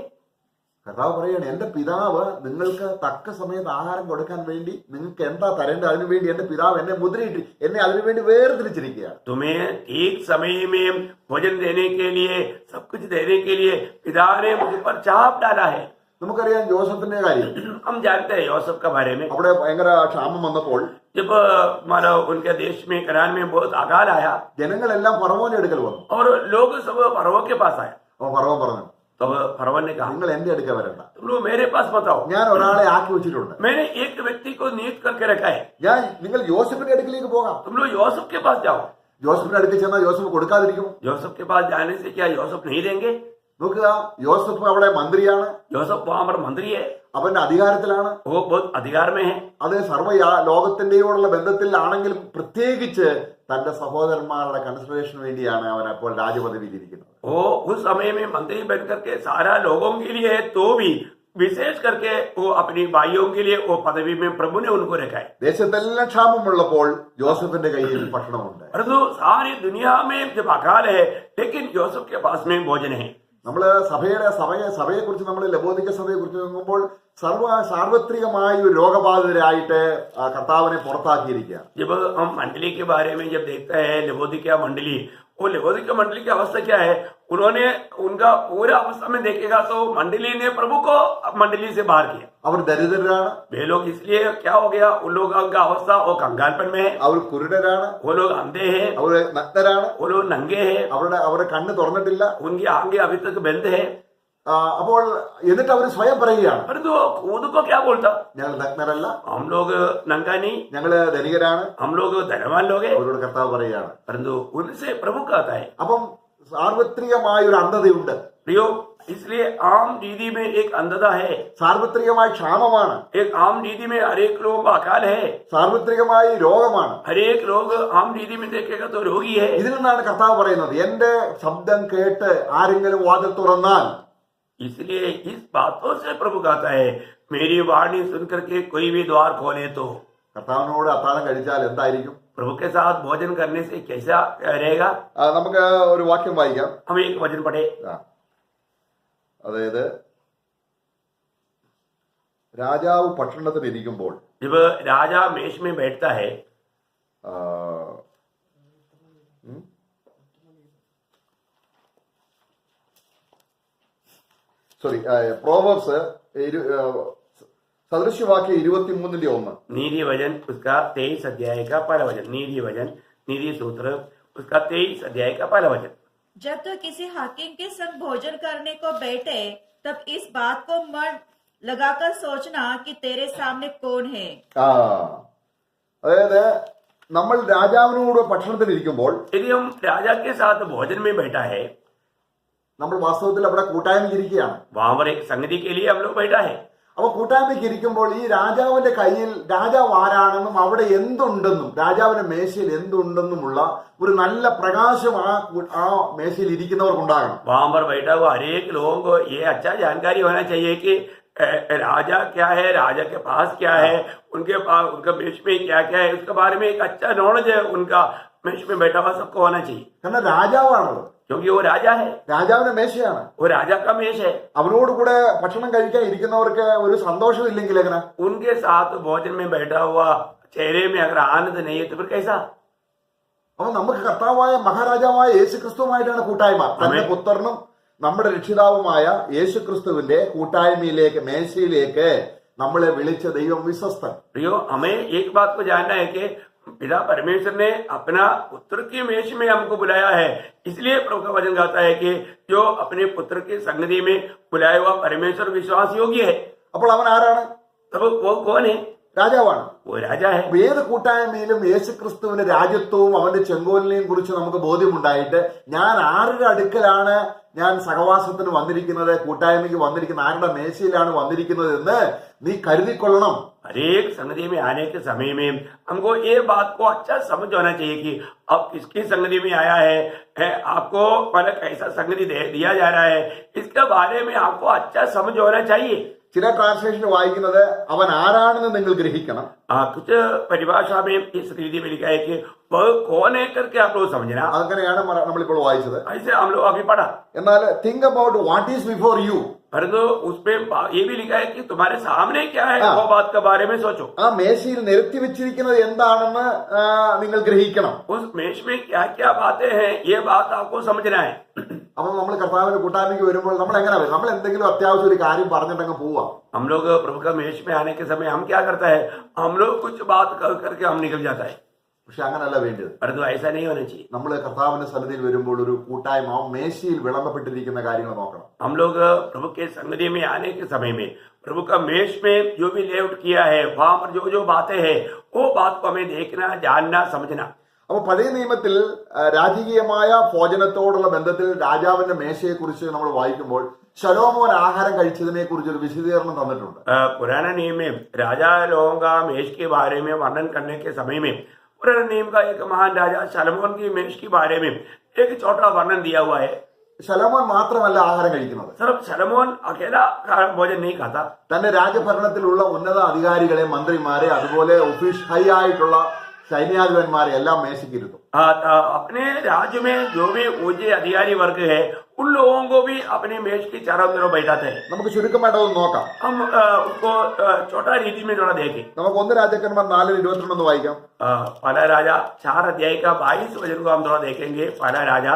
കർത്താവ് പറയാണ്, എന്റെ പിതാവ് നിങ്ങൾക്ക് തക്ക സമയത്ത് ആഹാരം കൊടുക്കാൻ വേണ്ടി നിങ്ങൾക്ക് എന്താ തരേണ്ടത് അതിനുവേണ്ടി എന്റെ പിതാവ് എന്നെ മുദ്രയിട്ട് എന്നെ അതിനുവേണ്ടി വേർതിരിച്ചിരിക്കുകയാണ്. तुम्हें ठीक समय में भोजन देने के लिए, सब कुछ देने के लिए पिता ने मुझ पर चाप डाला है। നമുക്കറിയാം ജോസഫിന്റെ കാര്യം. हम जानते हैं यूसुफ के बारे में। അവിടെ ഭയങ്കര ക്ഷാമം വന്നപ്പോൾ जब हमारा उनके देश में कनान में बहुत अकाल आया ജനങ്ങളെല്ലാം ഫറവോന്റെ അടുക്കൽ വന്നു. और लोग सब फरवो के पास आए। അപ്പൊ ഫറവോൻ പറഞ്ഞു, तब फरवन ने कहा, നിങ്ങൾ എന്റെ അടുക്കൽ വരണ്ട, तुम लोग मेरे पास मत आओ, ഞാൻ ഒരാളെ ആക്കി വെച്ചിട്ടുണ്ട്. मैंने एक व्यक्ति को नियुक्त करके रखा है। നിങ്ങൾ യോസഫിന്റെ അടുക്കിലേക്ക് പോകാം. तुम लोग यूसुफ के पास जाओ। യോസഫിന്റെ അടുക്കൽ ചെന്നാൽ യോസഫ് കൊടുക്കാതിരിക്കും? यूसुफ के पास जाने से क्या यूसुफ नहीं देंगे? നോക്കുക, യോസഫ് അവിടെ മന്ത്രിയാണ്, यूसुफ वहां पर मंत्री है, അവന്റെ അധികാരത്തിലാണ്, वो बहुत अधिकार में है। അത് സർവ്വ ലോകത്തിന്റെയോടുള്ള ബന്ധത്തിലാണെങ്കിലും പ്രത്യേകിച്ച് തന്റെ സഹോദരന്മാരുടെ കൺസിഡറേഷന് വേണ്ടിയാണ് അവൻ അപ്പോൾ രാജപദവിയിൽ ഇരിക്കുന്നത്. वो उस समय में मंत्री बनकर के सारा लोगों के लिए है, तो भी विशेष करके वो अपनी भाइयों के लिए वो पदवी में प्रभु ने उनको रखा है। ദേശത്തെല്ലാം ക്ഷാമമുള്ളപ്പോൾ ജോസഫിന്റെ കയ്യിൽ ഭക്ഷണമുണ്ട്. परंतु सारी दुनिया में जब अकाल है लेकिन യോസഫ് के पास में भोजन है। നമ്മള് സഭയെ കുറിച്ച് നമ്മൾ ലബോദിക്ക സഭയെ കുറിച്ച് നോക്കുമ്പോൾ സാർവത്രികമായ ഒരു രോഗബാധിതരായിട്ട് കർത്താവിനെ പുറത്താക്കിയിരിക്കുക. जब हम मंडली के बारे में जब देखते हैं लबोदिकिया मंडली, वो लबोदिकिया मंडली की अवस्था क्या है, उन्होंने उनका पूरा अवस्था में देखेगा तो मंडली ने प्रभु को मंडली से बाहर किया. അവർ ദരിദ്രരാണ്, वे लोग इसलिए क्या हो गया, उन लोगों का अवस्था वो कंगालपन में है, അവർ കുരുടരാണ്, वो लोग अंधे हैं, അവർ നഗ്നരാണ്, वो लोग नंगे हैं, അവരുടെ കണ്ണ് തുറന്നിട്ടില്ല. उनकी आंखें अभी तक बंद है. അപ്പോൾ എന്നിട്ട് അവർ സ്വയം പറയുകയാണ്, परंतु खुद को क्या बोलता, ഞങ്ങൾ നഗ്നരല്ല, हम लोग नंगा नहीं, ഞങ്ങള് ധനികരാണ്. हम लोग धनवान लोग हैं. അവരോട് കർത്താവ് പറയുകയാണ്. परंतु उनसे प्रभु कहता है. അപ്പം സാർവത്രികമായ ഒരു അന്ധതയുണ്ട്. प्रियो, इसलिए आम रीति में एक अंधता है, സാർവത്രികമായ ക്ഷാമമാണ്, एक आम रीति में हर एक लोगों का अकाल है, സാർവത്രികമായ രോഗമാണ്. हर एक लोग आम रीति में देखेगा तो रोगी है. ഇതിൽ നിന്നാണ് കർത്താവ് പറയുന്നത്, എന്റെ ശബ്ദം കേട്ട് ആരെങ്കിലും വാതിൽ തുറന്നാൽ, इसलिए इस बातों से प्रभु कहता है, मेरी वाणी सुनकर के कोई भी द्वार खोले तो. കർത്താവിനോട് അത്താഴം കഴിച്ചാൽ എന്തായിരിക്കും? प्रभु के साथ भोजन करने से कैसा रहेगा. നമുക്ക് ഒരു വാക്യം വായിക്കാം. हम एक वचन पढ़े. അതായത് രാജാവ് പട്ടണത്തിൽ ഇരിക്കുമ്പോൾ, जब राजा मेष में बैठता है, പ്രോവർബ്സ് സദൃശ്യവാക്യം 23:1. नीति वचन उसका 23 अध्याय का पहला वचन. नीति वचन, नीति सूत्र उसका 23 अध्याय का पहला वचन. जब तो किसी हाकिम के संग भोजन करने को बैठे तब इस बात को मन लगाकर सोचना कि तेरे सामने कौन है. അതായത് നമ്മൾ രാജാവിനോട് ഭക്ഷണത്തിൽ ഇരിക്കുമ്പോൾ, यदि हम राजा के साथ भोजन में बैठा है, നമ്മൾ വാസ്തവത്തിൽ അവിടെ കൂട്ടായ്മയ്ക്ക് ഇരിക്കുകയാണ്. वहां पर एक संगति के लिए हम लोग बैठा है. അപ്പൊ കൂട്ടായ്മയ്ക്ക് ഇരിക്കുമ്പോൾ ഈ രാജാവിന്റെ കയ്യിൽ രാജാവ് ആരാണെന്നും അവിടെ എന്തുണ്ടെന്നും രാജാവിന്റെ മേശയിൽ എന്തുണ്ടെന്നുമുള്ള ഒരു നല്ല പ്രകാശം ആ മേശയിൽ ഇരിക്കുന്നവർക്കുണ്ടാകണം. वहां पर बैठा हुआ हर एक लोगों को ये अच्छा जानकारी होना चाहिए कि राजा क्या है, राजा के पास क्या है, उनके पास उनका मेष में क्या क्या है, उसके बारे में एक अच्छा नॉलेज है उनका मेष में बैठा हुआ सबको होना चाहिए. കാരണം രാജാവാണത്, क्योंकि वो राजा है, രാജാവിന്റെ മേശയാണ്. वो राजा का मेष है. അവനോട് കൂടെ ഭക്ഷണം കഴിക്കാൻ ഇരിക്കുന്നവർക്ക് ഒരു സന്തോഷം ഇല്ലെങ്കിൽ എങ്ങനെ? उनके साथ भोजन में बैठा हुआ चेहरे में अगर आनंद नहीं है तो फिर कैसा? അപ്പൊ നമുക്ക് കർത്താവായ മഹാരാജാവായ യേശുക്രിസ്തുവുമായിട്ടാണ് കൂട്ടായ്മ. തന്റെ പുത്രനും നമ്മുടെ രക്ഷിതാവുമായ യേശുക്രിസ്തുവിന്റെ കൂട്ടായ്മയിലേക്ക്, മേശയിലേക്ക് നമ്മളെ വിളിച്ച ദൈവം വിശ്വസ്തൻ. प्रियो, हमें एक बात को जानना है कि पिता परमेश्वर ने अपना पुत्र की मेष में हमको बुलाया है. इसलिए प्रभु का वचन कहता है कि जो अपने पुत्र की संगति में बुलाया हुआ परमेश्वर विश्वास योग्य है. അപ്പോൾ അവൻ ആരാണ്? तब वो कौन है? രാജാവാണ്. वो राजा है. അപ്പൊ ഏത് കൂട്ടായ്മയിലും യേശുക്രിസ്തുവിന്റെ രാജ്യത്വവും അവന്റെ ചെങ്കോലിനെയും കുറിച്ച് നമുക്ക് ബോധ്യമുണ്ടായിട്ട്, ഞാൻ ആരുടെ അടുക്കലാണ് ഞാൻ സഹവാസത്തിന് വന്നിരിക്കുന്നത്, കൂട്ടായ്മയ്ക്ക് വന്നിരിക്കുന്ന ആരുടെ മേശയിലാണ് വന്നിരിക്കുന്നത് എന്ന് നീ കരുതിക്കൊള്ളണം. हर एक संगति में आने के समय में हमको ये बात को अच्छा समझ होना चाहिए कि अब किसकी संगति में आया है, आपको मतलब कैसा संगति दिया जा रहा है, इसके बारे में आपको अच्छा समझ होना चाहिए. ചില ട്രാൻസ്ലേഷൻ വായിക്കുന്നത് അവൻ ആരാണെന്ന് നിങ്ങൾ ഗ്രഹിക്കണം. कुछ परिभाषा में इस रीति में लिखा है कि वह कौन है करके आप लोग समझना. അങ്ങനെയാണ് നമ്മളിപ്പോൾ വായിച്ചത്. ऐसे हम लोग अभी पढ़ा. എന്നാൽ think about what is before you. परंतु उसमें ये भी लिखा है कि तुम्हारे सामने क्या है, वो बात के बारे में सोचो. ആ മേശയിൽ നിരത്തി വെച്ചിരിക്കുന്നത് എന്താണെന്ന് നിങ്ങൾ ഗ്രഹിക്കണം. उस मेष में क्या क्या बातें हैं, ये बात आपको समझना है. അപ്പൊ നമ്മൾ കർത്താവിന്റെ കൂട്ടായ്മയ്ക്ക് വരുമ്പോൾ നമ്മൾ എങ്ങനെ വരും? നമ്മൾ എന്തെങ്കിലും അത്യാവശ്യം ഒരു കാര്യം പറഞ്ഞിട്ടങ്ങ് പോവാം. हम लोग प्रभु का मेष में आने के समय हम क्या करता है, हम लोग कुछ बात कर करके हम निकल जाता है. പക്ഷെ അങ്ങനല്ല വേണ്ടത്. परंतु ऐसा नहीं होना चाहिए. നമ്മൾ കർത്താവിന്റെ സന്നിധിയിൽ വരുമ്പോൾ ഒരു കൂട്ടായ്മ ആ മേശയിൽ വിളമ്പപ്പെട്ടിരിക്കുന്ന കാര്യങ്ങൾ നോക്കണം. हम लोग प्रभु के संगति में आने के समय में प्रभु का मेष में जो भी लेआउट किया है, वहां पर जो जो बातें हैं, वो बात को हमें देखना, जानना, समझना. അപ്പൊ പഴയ നിയമത്തിൽ രാജകീയമായ ഭോജനത്തോടുള്ള ബന്ധത്തിൽ രാജാവിന്റെ മേശയെക്കുറിച്ച് നമ്മൾ വായിക്കുമ്പോൾ ശലോമോൻ ആഹാരം കഴിച്ചതിനെ കുറിച്ച് ഒരു വിശദീകരണം തന്നിട്ടുണ്ട്. पुराना नियम में राजा लोगों का मेष के बारे में वर्णन करने के समय में पुराने नियम का एक महान राजा शलोमोन की मेष के बारे में एक छोटा वर्णन दिया हुआ है. ശലോമോൻ മാത്രമല്ല ആഹാരം കഴിക്കുന്നത്. सिर्फ सलमोन अकेला भोजन नहीं खाता, തന്റെ രാജഭരണത്തിലുള്ള ഉന്നത അധികാരികളെ, മന്ത്രിമാരെ, അതുപോലെ ഒഫീഷ്യൽ ഹൈ ആയിട്ടുള്ള സൈന്യാധിപന്മാരെ എല്ലാം മേശയ്ക്കിരുന്നു. अपने राज्य में जो भी ऊंचे अधिकारी वर्ग है उन लोगों को भी अपने मेज की चारों तरफ बैठाते हैं. നമുക്ക് ചുരുക്കമായിട്ടൊന്ന് നോക്കാം. हम उसको छोटा रीति में थोड़ा देखें. നമുക്ക് 1 രാജാക്കന്മാർ 4:22 വായിക്കാം. पहला राजा 4 अध्याय का 22 वचन को हम थोड़ा देखेंगे. पहला राजा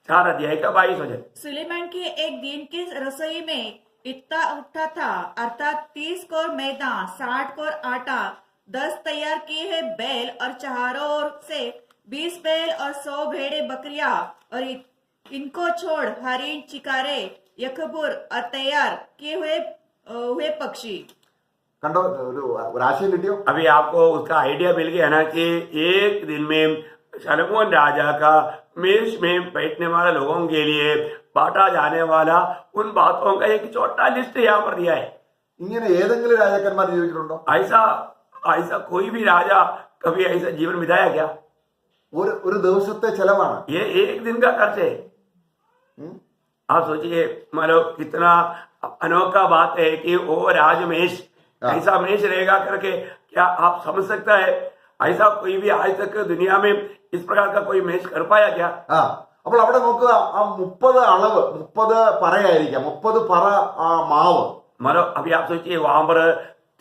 4 अध्याय का 22 वचन. सुलेमान के एक दिन की रसोई में इतना उठा था, अर्थात 30 कोर मैदा, 60 कोर आटा, 10 तैयार किए हैं बैल और चारों ओर से 20 बैल और 100 भेड़े बकरियां, और इनको छोड़ हरिण, चिकारे, यखबूर और तैयार किए हुए पक्षी. കണ്ടോ, ഒരു ആശയം കിട്ടിയോ? अभी आपको उसका आइडिया मिल गया ना कि एक दिन में शलोमोन राजा का मेज में बैठने वाले लोगों के लिए बांटा जाने वाला उन बातों का एक छोटा लिस्ट यहाँ पर दिया है. ഇങ്ങനെ ഏതെങ്കിലും രാജാക്കന്മാർ ജീവിച്ചിട്ടുണ്ടോ? ऐसा कोई भी राजा कभी ऐसा जीवन बिताया क्या? ഒരു ദിവസത്തെ ചെലവാണ്. ये एक दिन का खर्च है. आप सोचिए, मतलब कितना अनोखा बात है कि वो राजमेश ऐसा मेष रहेगा करके क्या आप समझ सकता है? ऐसा कोई भी आज तक दुनिया में इस प्रकार का कोई मेष कर पाया क्या? അപ്പോൾ അവിടെ നോക്കുക, ആ 30 അളവ്, 30 പറയായിരിക്കാം, 30 പറ മാവ്. मतलब अभी आप सोचिए, वहां पर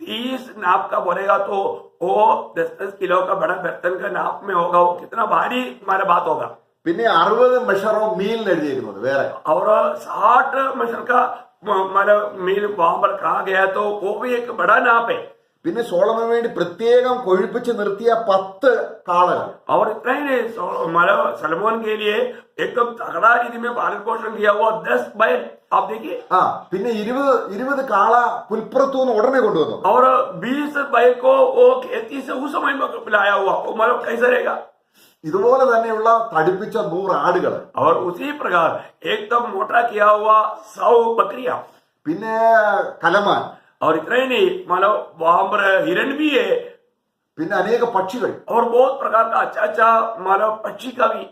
30 नाप का बोलेगा तो वो 10-10 किलो का बड़ा बर्तन का नाप में होगा. वो कितना भारी हमारा बात होगा. പിന്നെ 60 മെഷറോ മീൽ എഴുതിയിരിക്കുന്നത് വേറെ. और 60 मेजर का मतलब मील वहां पर कहा गया तो वो भी एक बड़ा नाप है. പിന്നെ സോളമന് വേണ്ടി പ്രത്യേകം കൊഴുപ്പിച്ച് നിർത്തിയ 10 കാളകൾ. और इतना ही नहीं, मतलब सलमोन के लिए एकदम तगड़ा रीति में पालन पोषण किया हुआ 10 बैल. आप देखिए. പിന്നെ 20 കാള പുൽപ്പുറത്തുനിന്ന് ഉടനെ കൊണ്ടുവന്നു. और 20 बैल को वो खेती से उस समय में लाया हुआ. वो मतलब कैसा रहेगा? ഇതുപോലെ തന്നെയുള്ള തടിപ്പിച്ച 100 ആടുകൾ. और उसी प्रकार एकदम मोटा किया हुआ 100 बकरियां. പിന്നെ കലമാൻ. और इतना ही नहीं, मतलब वहां पर हिरण भी है. പിന്നെ അനേക പക്ഷികൾ. और बहुत प्रकार का अच्छा मतलब पक्षी का भी.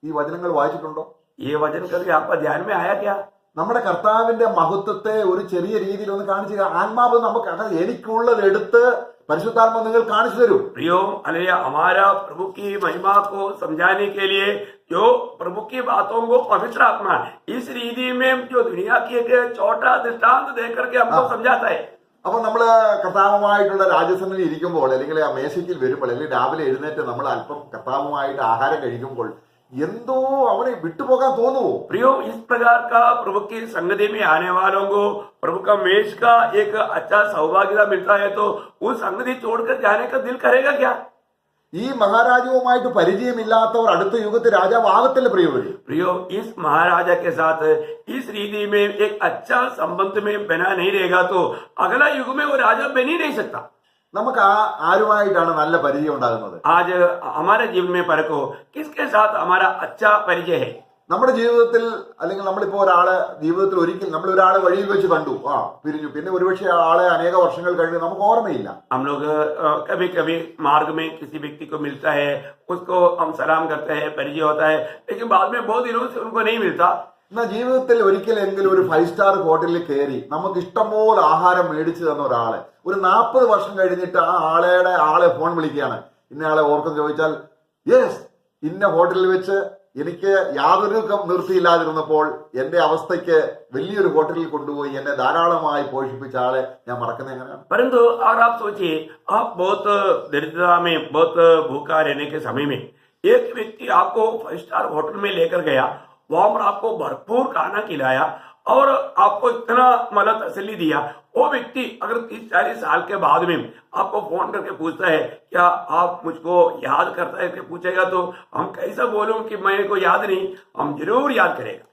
ഈ വചനങ്ങൾ വായിച്ചിട്ടുണ്ടോ? ये वचन कभी आपका ध्यान में आया क्या? നമ്മുടെ കർത്താവിന്റെ മഹത്വത്തെ ഒരു ചെറിയ രീതിയിൽ ഒന്ന് കാണിച്ചു. ആത്മാവ് നമുക്ക് എനിക്കുള്ളത് എടുത്ത് പരിശുദ്ധാത്മാവ് നിങ്ങൾ കാണിച്ചു തരൂ. प्रियो, हालेलुया, हमारा प्रभु की महिमा को समझाने के लिए जो प्रभु की बातों को पवित्र आत्मा इस रीति में जो दुनिया की एक छोटा दृष्टांत देकर के हमको समझाता है. അപ്പൊ നമ്മള് കർത്താവുമായിട്ടുള്ള രാജസന്നിധിയിൽ ഇരിക്കുമ്പോൾ, അല്ലെങ്കിൽ ആ മേശയ്ക്ക് വരുമ്പോൾ, അല്ലെങ്കിൽ രാവിലെ എഴുന്നേറ്റ് നമ്മൾ അല്പം കർത്താവുമായിട്ട് ആഹാരം കഴിക്കുമ്പോൾ എന്തോ അവനെ വിട്ടുപോകാൻ തോന്നുവോ? प्रियो, इस प्रकार का प्रभु की संगति में आने वालों को प्रभु का मेष का एक अच्छा सौभाग्यता मिलता है तो उस संगति छोड़कर जाने का दिल करेगा क्या? ഈ മഹാരാജവുമായിട്ട് പരിചയമില്ലാത്തവർ അടുത്ത യുഗത്തിൽ രാജാവാകത്തില്ല പ്രിയവഴി. प्रियो, इस महाराजा के साथ इस रीति में एक अच्छा संबंध में बना नहीं रहेगा तो अगला युग में वो राजा बन ही नहीं सकता. നമുക്ക് ആരുമായിട്ടാണ് നല്ല പരിചയം ഉണ്ടാകുന്നത്? आज हमारे जीवन में परखो किसके साथ हमारा अच्छा परिचय है. നമ്മുടെ ജീവിതത്തിൽ, അല്ലെങ്കിൽ നമ്മളിപ്പോ ഒരാളെ ജീവിതത്തിൽ ഒരിക്കൽ നമ്മൾ ഒരാളെ വഴിയിൽ വെച്ച് കണ്ടു, പിരിഞ്ഞു, പിന്നെ ഒരുപക്ഷെ ആളെ അനേക വർഷങ്ങൾ കഴിഞ്ഞ് നമുക്ക് ഓർമ്മയില്ല. हम लोग कभी कभी मार्ग में किसी व्यक्ति को मिलता है, उसको हम सलाम करते हैं, परिचय होता है, लेकिन बाद में बहुत दिनों से उनको नहीं मिलता. എന്നാൽ ജീവിതത്തിൽ ഒരിക്കലെങ്കിലും ഒരു 5 സ്റ്റാർ ഹോട്ടലിൽ കയറി നമുക്ക് ഇഷ്ടംപോലെ ആഹാരം മേടിച്ചു തന്ന ഒരാളെ ഒരു 40 വർഷം കഴിഞ്ഞിട്ട് ആ ആളെ ഫോൺ വിളിക്കുകയാണ്. ഇന്ന ആളെ ഓർക്കം ചോദിച്ചാൽ, യെസ്, ഇന്ന ഹോട്ടലിൽ വെച്ച് എനിക്ക് യാതൊരു നിർത്തിയില്ലാതിരുന്നപ്പോൾ എന്റെ അവസ്ഥയ്ക്ക് വലിയൊരു ഹോട്ടലിൽ കൊണ്ടുപോയി എന്നെ ധാരാളമായി പോഷിപ്പിച്ച ആളെ ഞാൻ മറക്കുന്നത് എങ്ങനെയാണ്? परंतु अगर आप सोचिए, आप बहुत दरिद्रता में, बहुत भूखा रहने के समय में एक व्यक्ति आपको 5 स्टार होटल में लेकर गया, वहां पर आपको भरपूर खाना खिलाया और आपको इतना मतलब तसल्ली दिया. वो व्यक्ति अगर 30-40 साल के बाद में आपको फोन करके पूछता है क्या आप मुझको याद करता है कि पूछेगा तो हम कैसा बोलूं कि मेरे को याद नहीं? हम जरूर याद करेगा.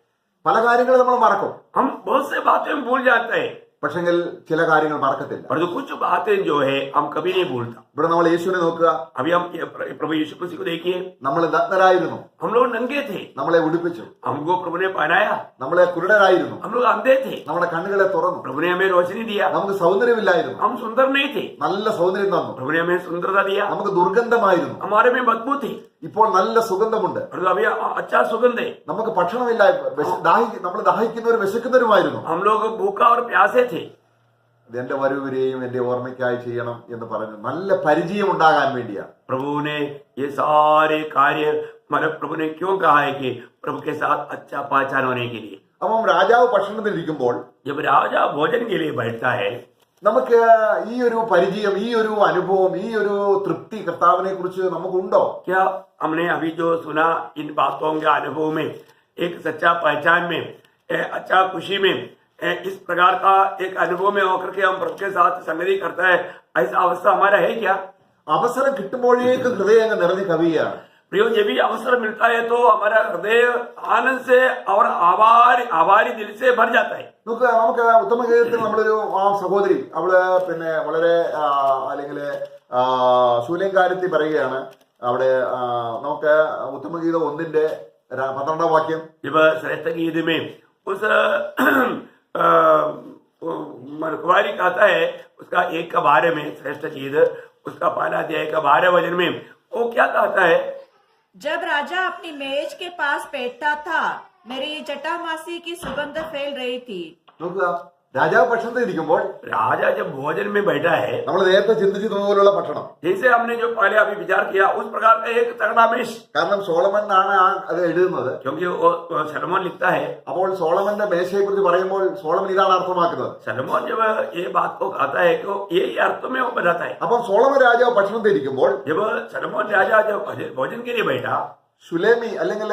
പല കാര്യങ്ങളും നമ്മൾ മറക്കും. हम बहुत से बातें भूल जाते हैं, പക്ഷെങ്കിൽ ചില കാര്യങ്ങൾ മറക്കത്തില്ല. पर जो कुछ बातें जो है हम कभी नहीं भूलता. ഇവിടെ നമ്മൾ യേശുവിനെ നോക്കുക. अभी हम प्रभु यीशु मसीह को देखिए. നമ്മൾ നഗ്നരായിരുന്നു, हम लोग नंगे थे, നമ്മളെ ഉടുപ്പിച്ചു. हमको प्रभु ने पहनाया. നമ്മളെ കുരുടരായിരുന്നു, हम लोग अंधे थे, നമ്മുടെ കണ്ണുകളെ തുറന്നു. प्रभु ने हमें रोशनी दिया. നമുക്ക് സൗന്ദര്യമില്ലായിരുന്നു, हम सुंदर नहीं थे, നല്ല സൗന്ദര്യം തന്നു. प्रभु ने हमें सुंदरता दिया. നമുക്ക് ദുർഗന്ധമായിരുന്നു. हमारे में बदबू थी. ഇപ്പോൾ നല്ല സുഗന്ധമുണ്ട്. और तो अभी अच्छा सुगंध है. നമുക്ക് ഭക്ഷണമില്ല, നമ്മൾ ദാഹിക്കുന്നവരും വിശക്കുന്നവരുമായിരുന്നു. हम लोग भूखा और प्यासे थे. എന്റെ വരൂവരെയും എന്റെ ഓർമ്മയ്ക്കായി ചെയ്യണം എന്ന് പറഞ്ഞു നല്ല പരിചയം ഉണ്ടാകാൻ വേണ്ടിയാണ്. प्रभु ने ये सारे कार्य मतलब प्रभु ने क्यों कहा है कि प्रभु के साथ अच्छा पहचान होने के लिए. അപ്പം രാജാവ് ഭക്ഷണത്തിൽ ഇരിക്കുമ്പോൾ जब राजा भोजन के लिए बैठता है, നമുക്ക് ഈ ഒരു പരിചയം, ഈ ഒരു അനുഭവം, ഈ ഒരു തൃപ്തി കർത്താവിനെ കുറിച്ച് നമുക്കുണ്ടോ? क्या हमने अभी जो सुना इन बातों के अनुभव में, एक सच्चा पहचान में, अच्छा खुशी में, इस प्रकार का एक अनुभव में होकर के हम प्रभु के साथ संगति करता है, ऐसा अवस्था हमारा है क्या? അവസരം കിട്ടുമ്പോഴേക്കും ഹൃദയം അങ്ങ് നിറഞ്ഞു കവിയാണ്. प्रियो, जब भी अवसर मिलता है तो हमारा हृदय आनंद से और आभारी दिल से भर जाता है. നമുക്ക് ഉത്തമഗീതത്തിൽ നമ്മളൊരു സഹോദരി, അവള് പിന്നെ വളരെ അല്ലെങ്കിൽ ശൂല്യംകാരത്തിൽ പറയുകയാണ്. അവിടെ നമുക്ക് ഉത്തമഗീതം 1:12 വാക്യം, जब श्रेष्ठ गीत में उस कुमारी कहता है उसका 1 के बारे में, श्रेष्ठ गीत उसका 1 अध्याय का 12 वचन में वो क्या कहता है? जब राजा अपनी मेज के पास बैठता था, मेरी जटामासी की सुगंध फैल रही थी. നോക്കുക, രാജാവ് ഭക്ഷണത്തിൽ ഇരിക്കുമ്പോൾ राजा जब भोजन में बैठा है, നമ്മൾ നേരത്തെ ചിന്തിച്ചതുപോലുള്ള ഭക്ഷണം. जैसे हमने जो पहले अभी विचार किया उस प्रकार का एक तगड़ा मेष, കാരണം സോളമനാണ് അത് എഴുതുന്നത്. क्योंकि वो सलमोन लिखता है. അപ്പോൾ സോളമന്റെ മേശയെ കുറിച്ച് പറയുമ്പോൾ സോളമൻ ഇതാണ് അർത്ഥമാക്കുന്നത്. सलमोन जब ये बात को कहता है तो यही अर्थ में वो बताता है. അപ്പം സോളമൻ രാജാവ് ഭക്ഷണത്തിൽ ഇരിക്കുമ്പോൾ जब सलमोन राजा जब भोजन के लिए बैठा, ശുലേമി അല്ലെങ്കിൽ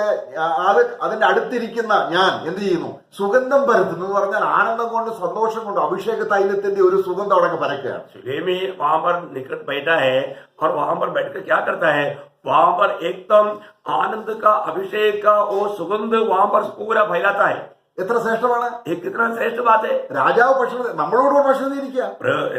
അതിന്റെ അടുത്തിരിക്കുന്ന ഞാൻ എന്ത് ചെയ്യുന്നു? സുഗന്ധം പരത്തുന്നു എന്ന് പറഞ്ഞാൽ ആനന്ദം കൊണ്ട്, സന്തോഷം കൊണ്ട്, അഭിഷേക തൈലത്തിന്റെ ഒരു സുഗന്ധം അവിടെ പരക്കുകയാണ്. सुलेमी वहां पर निकट बैठा है और वहां पर बैठकर क्या करता है? वहां पर एकदम आनंद का, अभिषेक का वो सुगंध वहां पर पूरा फैलाता है. എത്ര ശ്രേഷ്ഠമാണ്! ये कितना श्रेष्ठ बात है. രാജാവ് ഭക്ഷണം നമ്മളോട് ഭക്ഷണത്തിൽ ഇരിക്കുക.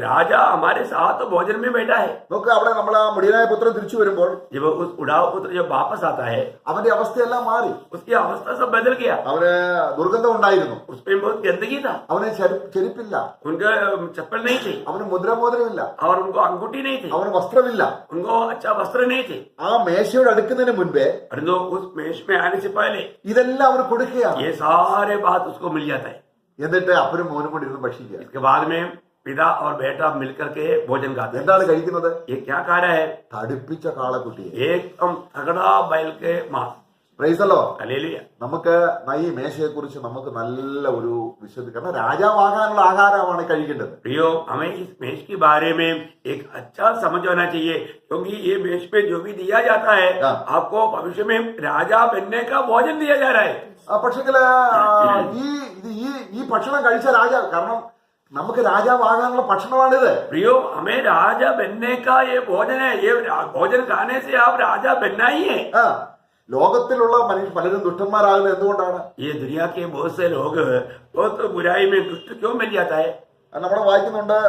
राजा हमारे साथ भोजन में बैठा है. നോക്ക്, അവിടെ നമ്മൾ ആ മുടിയനായ പുത്രൻ തിരിച്ചു വരുമ്പോൾ जब उस उड़ाव पुत्र जब वापस आता है, അവന്റെ അവസ്ഥയെല്ലാം മാറി. उसकी अवस्था सब बदल गया. അവന് ദുർഗന്ധം ഉണ്ടായിരുന്നു. उसमें बहुत गंदगी था. അവന് ചെരുപ്പില്ല, उनका चप्पल नहीं थे, അവന് മുദ്രമോതിരമില്ല, और उनको अंगूठी नहीं थी, അവന് വസ്ത്രമില്ല. उनको अच्छा वस्त्र नहीं थे. ആ മേശയോട് അടുക്കുന്നതിന് മുൻപേ परंतु उस मेष में आने से पहले ഇതെല്ലാം അവന് കൊടുക്കുകയാണ്. ये सारे बात उसको मिल जाता है. എന്നിട്ട് അപ്പനും മോനും കൂടി ഇരുന്ന് ഭക്ഷിക്കുക. इसके बाद में पिता और बेटा मिलकर के भोजन खाते हैं. എന്താണ് കഴിക്കുന്നത്? ये क्या खा रहा है? തടിപ്പിച്ച കാളക്കുട്ടിയെ. एकदम तगड़ा बैल के मांस. പ്രൈസല്ലോ. हालेलुया. നമുക്ക് ഈ മേശയെ കുറിച്ച് നമുക്ക് നല്ല ഒരു വിശുദ്ധി, കാരണം രാജാവാകാനുള്ള ആഹാരമാണ് കഴിക്കേണ്ടത്. प्रियो, हमें इस मेष के बारे में एक अच्छा समझ होना चाहिए, क्योंकि ये मेष पे जो भी दिया जाता है, आपको भविष्य में राजा बनने का भोजन दिया जा रहा है. പക്ഷെങ്കിൽ ഈ ഭക്ഷണം കഴിച്ച രാജാവ്, കാരണം നമുക്ക് രാജാവാകാനുള്ള ഭക്ഷണമാണിത്. प्रियो, हमें राजा बनने का ये भोजन है. ये भोजन खाने से आप राजा बनना ही है. ലോകത്തിലുള്ള പലരും ദുഷ്ടന്മാരാകുന്നത് എന്തുകൊണ്ടാണ്? ये दुनिया के बहुत से लोग बहुत बुराई में दुष्ट क्यों मिल जाता है? നമ്മൾ വായിക്കുന്നുണ്ട്,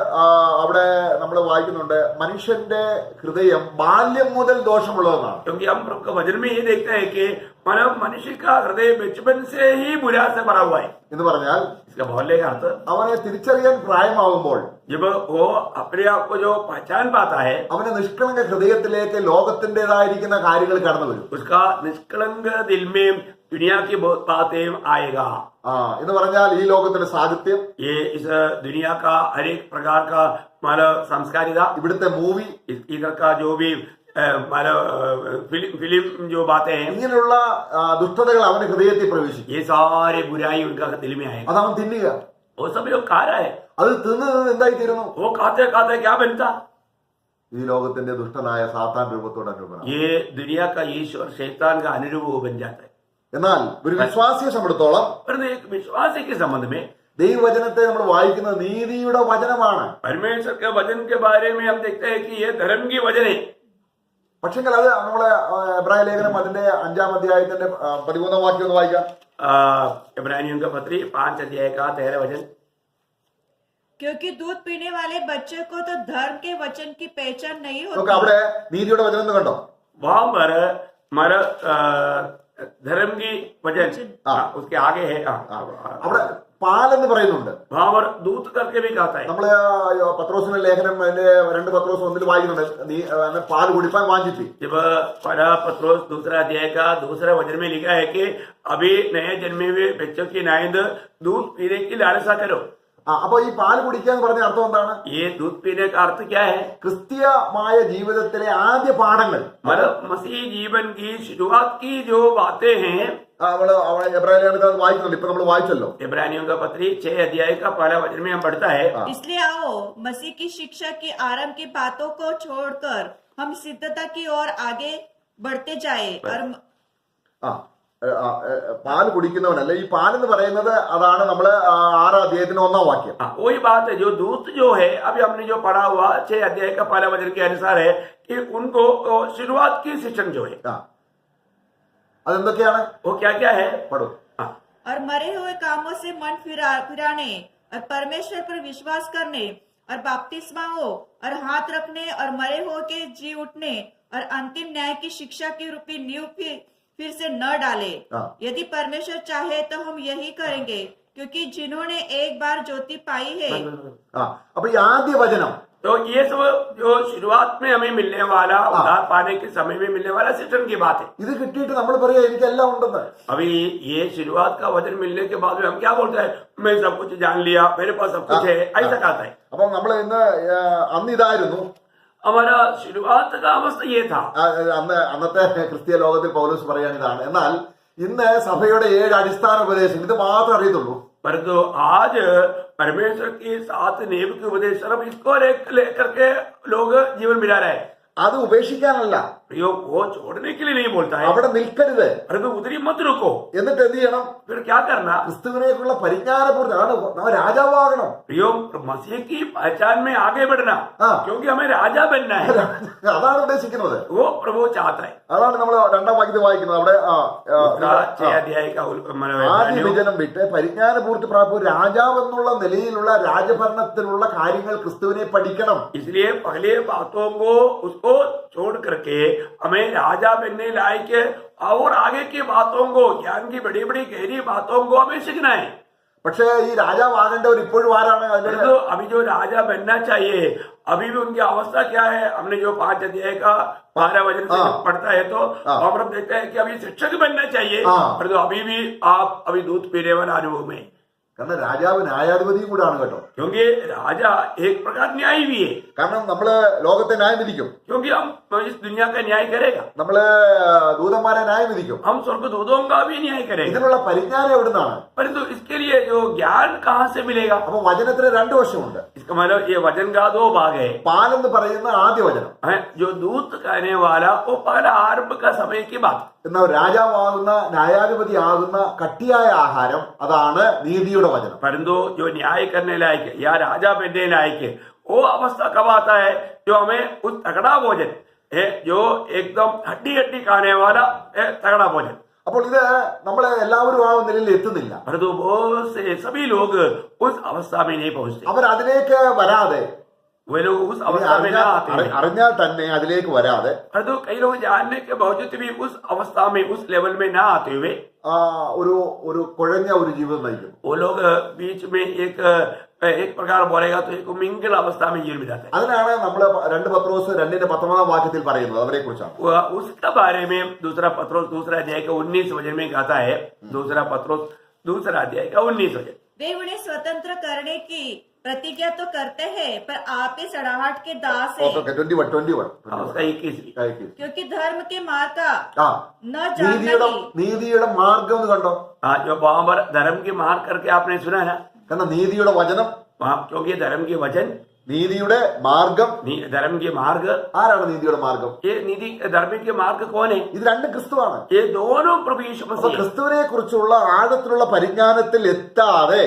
അവിടെ നമ്മൾ വായിക്കുന്നുണ്ട്, മനുഷ്യന്റെ ഹൃദയം ബാല്യം മുതൽ ദോഷമുള്ളതെന്നാണ്. क्योंकि हम प्रभु के वचन में ये देखते हैं कि मानव मनुष्य का हृदय बचपन से ही बुरा से भरा हुआ है. എന്ന് പറഞ്ഞാൽ इसका बोलने का अर्थ, അവനെ തിരിച്ചറിയാൻ പ്രായമാകുമ്പോൾ जब वो अपने आप को जो पहचान पाता है, അവന്റെ നിഷ്കളങ്ക ഹൃദയത്തിലേക്ക് ലോകത്തിന്റേതായിരിക്കുന്ന കാര്യങ്ങൾ കടന്നു വരും. उसका निष्कलंक दिल में दुनिया की बहुत बातें आएगा. എന്ന് പറഞ്ഞാൽ ഈ ലോകത്തിന്റെ സാഹിത്യം, ये इस दुनिया का हर एक प्रकार का मानव संस्कारिता, ഇവിടുത്തെ മൂവി, इधर का जो भी मानव फिल्म जो बातें हैं, ഇങ്ങനെയുള്ള ദുഷ്ടതകൾ അവന്റെ ഹൃദയത്തിൽ പ്രവേശിക്കും. ये सारे बुराई उनका दिल में आएगा. അത് അവൻ തിന്നുക. वो सब लोग खा रहा है. അത് തിന്ന് എന്തായിത്തീരുന്നു? वो खाते खाते क्या बनता? ഈ ലോകത്തിന്റെ ദുഷ്ടനായ സാത്താൻ രൂപത്തോട് അനുഭവം. ये दुनिया का ईश्वर शैतान का अनुरूप वो बन जाता है. എന്നാൽ ഒരു വിശ്വാസിയെ സംബന്ധിച്ചിടത്തോളം, परंतु एक विश्वासी के संबंध में ദൈവവചനത്തെ നമ്മൾ വായിക്കുന്നത് നീതിയുടെ വചനമാണ്. परमेश्वर के वचन के बारे में हम देखते हैं कि ये धर्म की वचन है. പക്ഷെങ്കിൽ അത് നമ്മളെ എബ്രായ ലേഖനം അതിന്റെ 5-ാം അധ്യായത്തിന്റെ 13-ാം വാക്യം ഒന്ന് വായിക്കാം. इब्रानियों का पत्री 5 अध्याय का 13 वचन, क्योंकि दूध पीने वाले बच्चे को तो धर्म के वचन की पहचान नहीं നോക്ക്, होती. അവിടെ നീതിയുടെ വചനം എന്ന് കണ്ടോ? वहां पर हमारा धर्म की वचन उसके आगे है. അവിടെ പാലെന്ന് പറയുന്നുണ്ട്. वहां पर दूध करके भी कहता है. നമ്മള് പത്രോസിന്റെ ലേഖനം അതിന്റെ 2 പത്രോസ് 1 വായിക്കുന്നുണ്ട്, നീ പാല് കുടിപ്പാൻ വാഞ്ചിപ്പി. जब पहला पत्रोस दूसरा अध्याय का दूसरा वचन में लिखा है कि अभी नए जन्मे हुए बच्चों की नाइंद दूध पीने की लालसा करो. അപ്പൊ ഈ പാല് കുടിക്കുക എന്ന് പറഞ്ഞ അർത്ഥം എന്താണ്? ये दूध पीने का अर्थ क्या है? ക്രിസ്തീയമായ ജീവിതത്തിലെ ആദ്യ പാഠങ്ങൾ, मतलब मसीह जीवन की शुरुआत की जो बातें हैं. എബ്രാഹിം വായിക്കുന്നുണ്ട്, ഇപ്പൊ നമ്മൾ വായിച്ചല്ലോ. इब्रानियों का पत्री 6 अध्याय का पहला वचन में हम पढ़ता है. इसलिए आओ मसीह की शिक्षा की आरंभ की बातों को छोड़कर हम सिद्धता की ओर आगे बढ़ते जाए. और പാല് കുടിക്കുന്നവനല്ല. ഈ പാലെന്ന് പറയുന്നത് അതാണ് നമ്മള് 6 അധ്യായത്തിന് 1 വാക്യം. वही बात है. जो दूत जो है अभी हमने जो पढ़ा हुआ 6 अध्याय का पहला वचन के अनुसार है कि उनको शुरुआत की शिक्षण जो है അതെന്തൊക്കെയാണ്? वो क्या क्या है? പഠു. और मरे हुए कामों से मन फिराने और परमेश्वर पर विश्वास करने और बपतिस्माओं और हाथ रखने और मरे हुए के जी उठने और अंतिम न्याय की शिक्षा की रूपी नींव फिर से न डाले. यदि परमेश्वर चाहे तो हम यही करेंगे, क्योंकि जिन्होंने एक बार ज्योति पाई है. അപ്പൊ ഈ ആദ്യ വചനം, तो ये सब जो शुरुआत में हमें मिलने वाला उद्धार पाने के समय में मिलने वाला शिक्षण की बात है. ഇത് കിട്ടിയിട്ട് നമ്മൾ പറയാ എനിക്കെല്ലാം ഉണ്ടെന്ന്. अभी ये शुरुआत का वचन मिलने के बाद में हम क्या बोलते हैं? मैं सब कुछ जान लिया, मेरे पास सब कुछ है, ऐसा कहता है. അപ്പൊ നമ്മൾ ഇന്ന് അന്ന് ഇതായിരുന്നു हमारा शुरुआत का अवस्था ये था. അന്നത്തെ ക്രിസ്തീയ ലോകത്തിൽ പൗലോസ് പറയാൻ ഇതാണ്. എന്നാൽ ഇന്ന് സഭയുടെ 7 അടിസ്ഥാന ഉപദേശം ഇത് മാത്രം അറിയത്തുള്ളൂ. परंतु आज परमेश्वर की 7 नींव के उपदेश सिर्फ इसको लेकर के लोग जीवन बिता रहे हैं. അത് ഉപേക്ഷിക്കാനല്ല, वो छोड़ने के लिए नहीं बोलता है. അവിടെ നിൽക്കരുത്. परंतु उधरी मत रुको. എന്നിട്ട് എന്ത് ചെയ്യണം? फिर क्या करना? ക്രിസ്തുവിനെക്കുള്ള പരിജ്ഞാനപൂർത്തി, അതാണ് നമ്മൾ രാജാവാകണം. मसीह की पहचान में आगे बढ़ना, क्योंकि हमें राजा बनना है. അതാണ് ഉദ്ദേശിക്കുന്നത്. वो प्रभु चाहता है. അതാണ് നമ്മൾ 2-ാം വാക്യത്തിൽ വായിക്കുന്നത്. അവിടെ ആദ്യ വിജനം വിട്ട് പരിജ്ഞാനപൂർത്തി പ്രാപിച്ച രാജാവ് എന്നുള്ള നിലയിലുള്ള രാജഭരണത്തിലുള്ള കാര്യങ്ങൾ ക്രിസ്തുവിനെ പഠിക്കണം. इसलिए पहले बातों को उसको छोड़ करके हमें राजा बनने लायक और आगे की बातों को, ज्ञान की बड़ी बड़ी गहरी बातों को हमें सीखना है. പക്ഷേ ഈ രാജാവാകേണ്ടവർ ഇപ്പോഴും ആരാണ്? तो अभी जो राजा बनना चाहिए अभी भी उनकी अवस्था क्या है? हमने जो 5 अध्याय का 12 वचन से पढ़ता है तो हम देखते हैं कि अभी शिक्षक बनना चाहिए, परंतु अभी भी आप अभी दूध पीने वाला अनुभव में. കാരണം രാജാവ് ന്യായാധിപതിയും കൂടാണ് കേട്ടോ. क्योंकि राजा एक प्रकार न्याय भी है. കാരണം നമ്മള് ലോകത്തെ ന്യായം വിധിക്കും, क्योंकि हम इस दुनिया का न्याय करेगा. നമ്മള് ദൂതന്മാരെ ന്യായം വിധിക്കും, हम स्वर्गदूतों का भी न्याय करेगा. ഇതിനുള്ള പരിജ്ഞാനം എവിടുന്നാണ്? परंतु इसके लिए जो ज्ञान कहाँ से मिलेगा? അപ്പൊ വചനത്തിന് 2 വശമുണ്ട്. इसका मतलब ये वचन का 2 भाग है. പാലെന്ന് പറയുന്ന ആദ്യ വചനം, जो दूत कहने वाला वो पहला आरंभ का समय की बात. എന്നാൽ രാജാവാകുന്ന ന്യായാധിപതി ആകുന്ന കട്ടിയായ ആഹാരം അതാണ് നീതിയുടെ വചനം. परंतु जो न्याय करने लायक है या राजा बनने लायक है वो अवस्था कब आता है? जो हमें उस तगड़ा भोजन है, जो एकदम हड्डी हड्डी खाने वाला तगड़ा भोजन. അപ്പോൾ ഇത് നമ്മളെ എല്ലാവരും ആ നിലയിൽ എത്തുന്നില്ല. परंतु बहुत से सभी लोग उस अवस्था में नहीं पहुंचते. അവർ അതിലേക്ക് വരാതെ, वे लोग उस अवस्था में ना आते हैं. അറിഞ്ഞാൽ തന്നെ അതിലേക്ക് വരാതെ, परंतु कई लोग जानने के बावजूद भी उस अवस्था में, उस लेवल में ना आते हुए ഒരു കുഴഞ്ഞ ഒരു ജീവിതം നയിക്കും. वो लोग बीच में एक प्रकार बोलेगा तो एक मिंगल अवस्था में जीवन बिताते हैं. അതിനാണ് നമ്മൾ 2 പത്രോസ് 2-ന്റെ 19 വാക്യത്തിൽ പറയുന്നത്. അവരെ കുറിച്ചാണ്. उसका बारे में दूसरा पत्रोस दूसरा अध्याय का 19 वचन में कहता है. दूसरा पत्रोस दूसरा अध्याय का 19 वचन. वे उन्हें स्वतंत्र करने की प्रतिज्ञा तो करते हैं, पर आप ही सड़ाहट के दास हैं. 21 उसका 21. क्योंकि धर्म के मार्ग का न നീതിയുടെ മാർഗം എന്ന് കണ്ടോ? जो वहां पर धर्म की मार्ग करके आपने सुना है. കാരണം നീതിയുടെ വചനം, क्योंकि धर्म के वचन, നീതിയുടെ മാർഗം, धर्म के मार्ग. ആരാണ് നീതിയുടെ മാർഗം? ये नीति धर्म के मार्ग कौन है? ഇത് 2 ക്രിസ്തുവാണ്. ये दोनों प्रभु यीशु मसीह. ക്രിസ്തുവിനെ കുറിച്ചുള്ള ആഴത്തിലുള്ള പരിജ്ഞാനത്തിൽ എത്താതെ,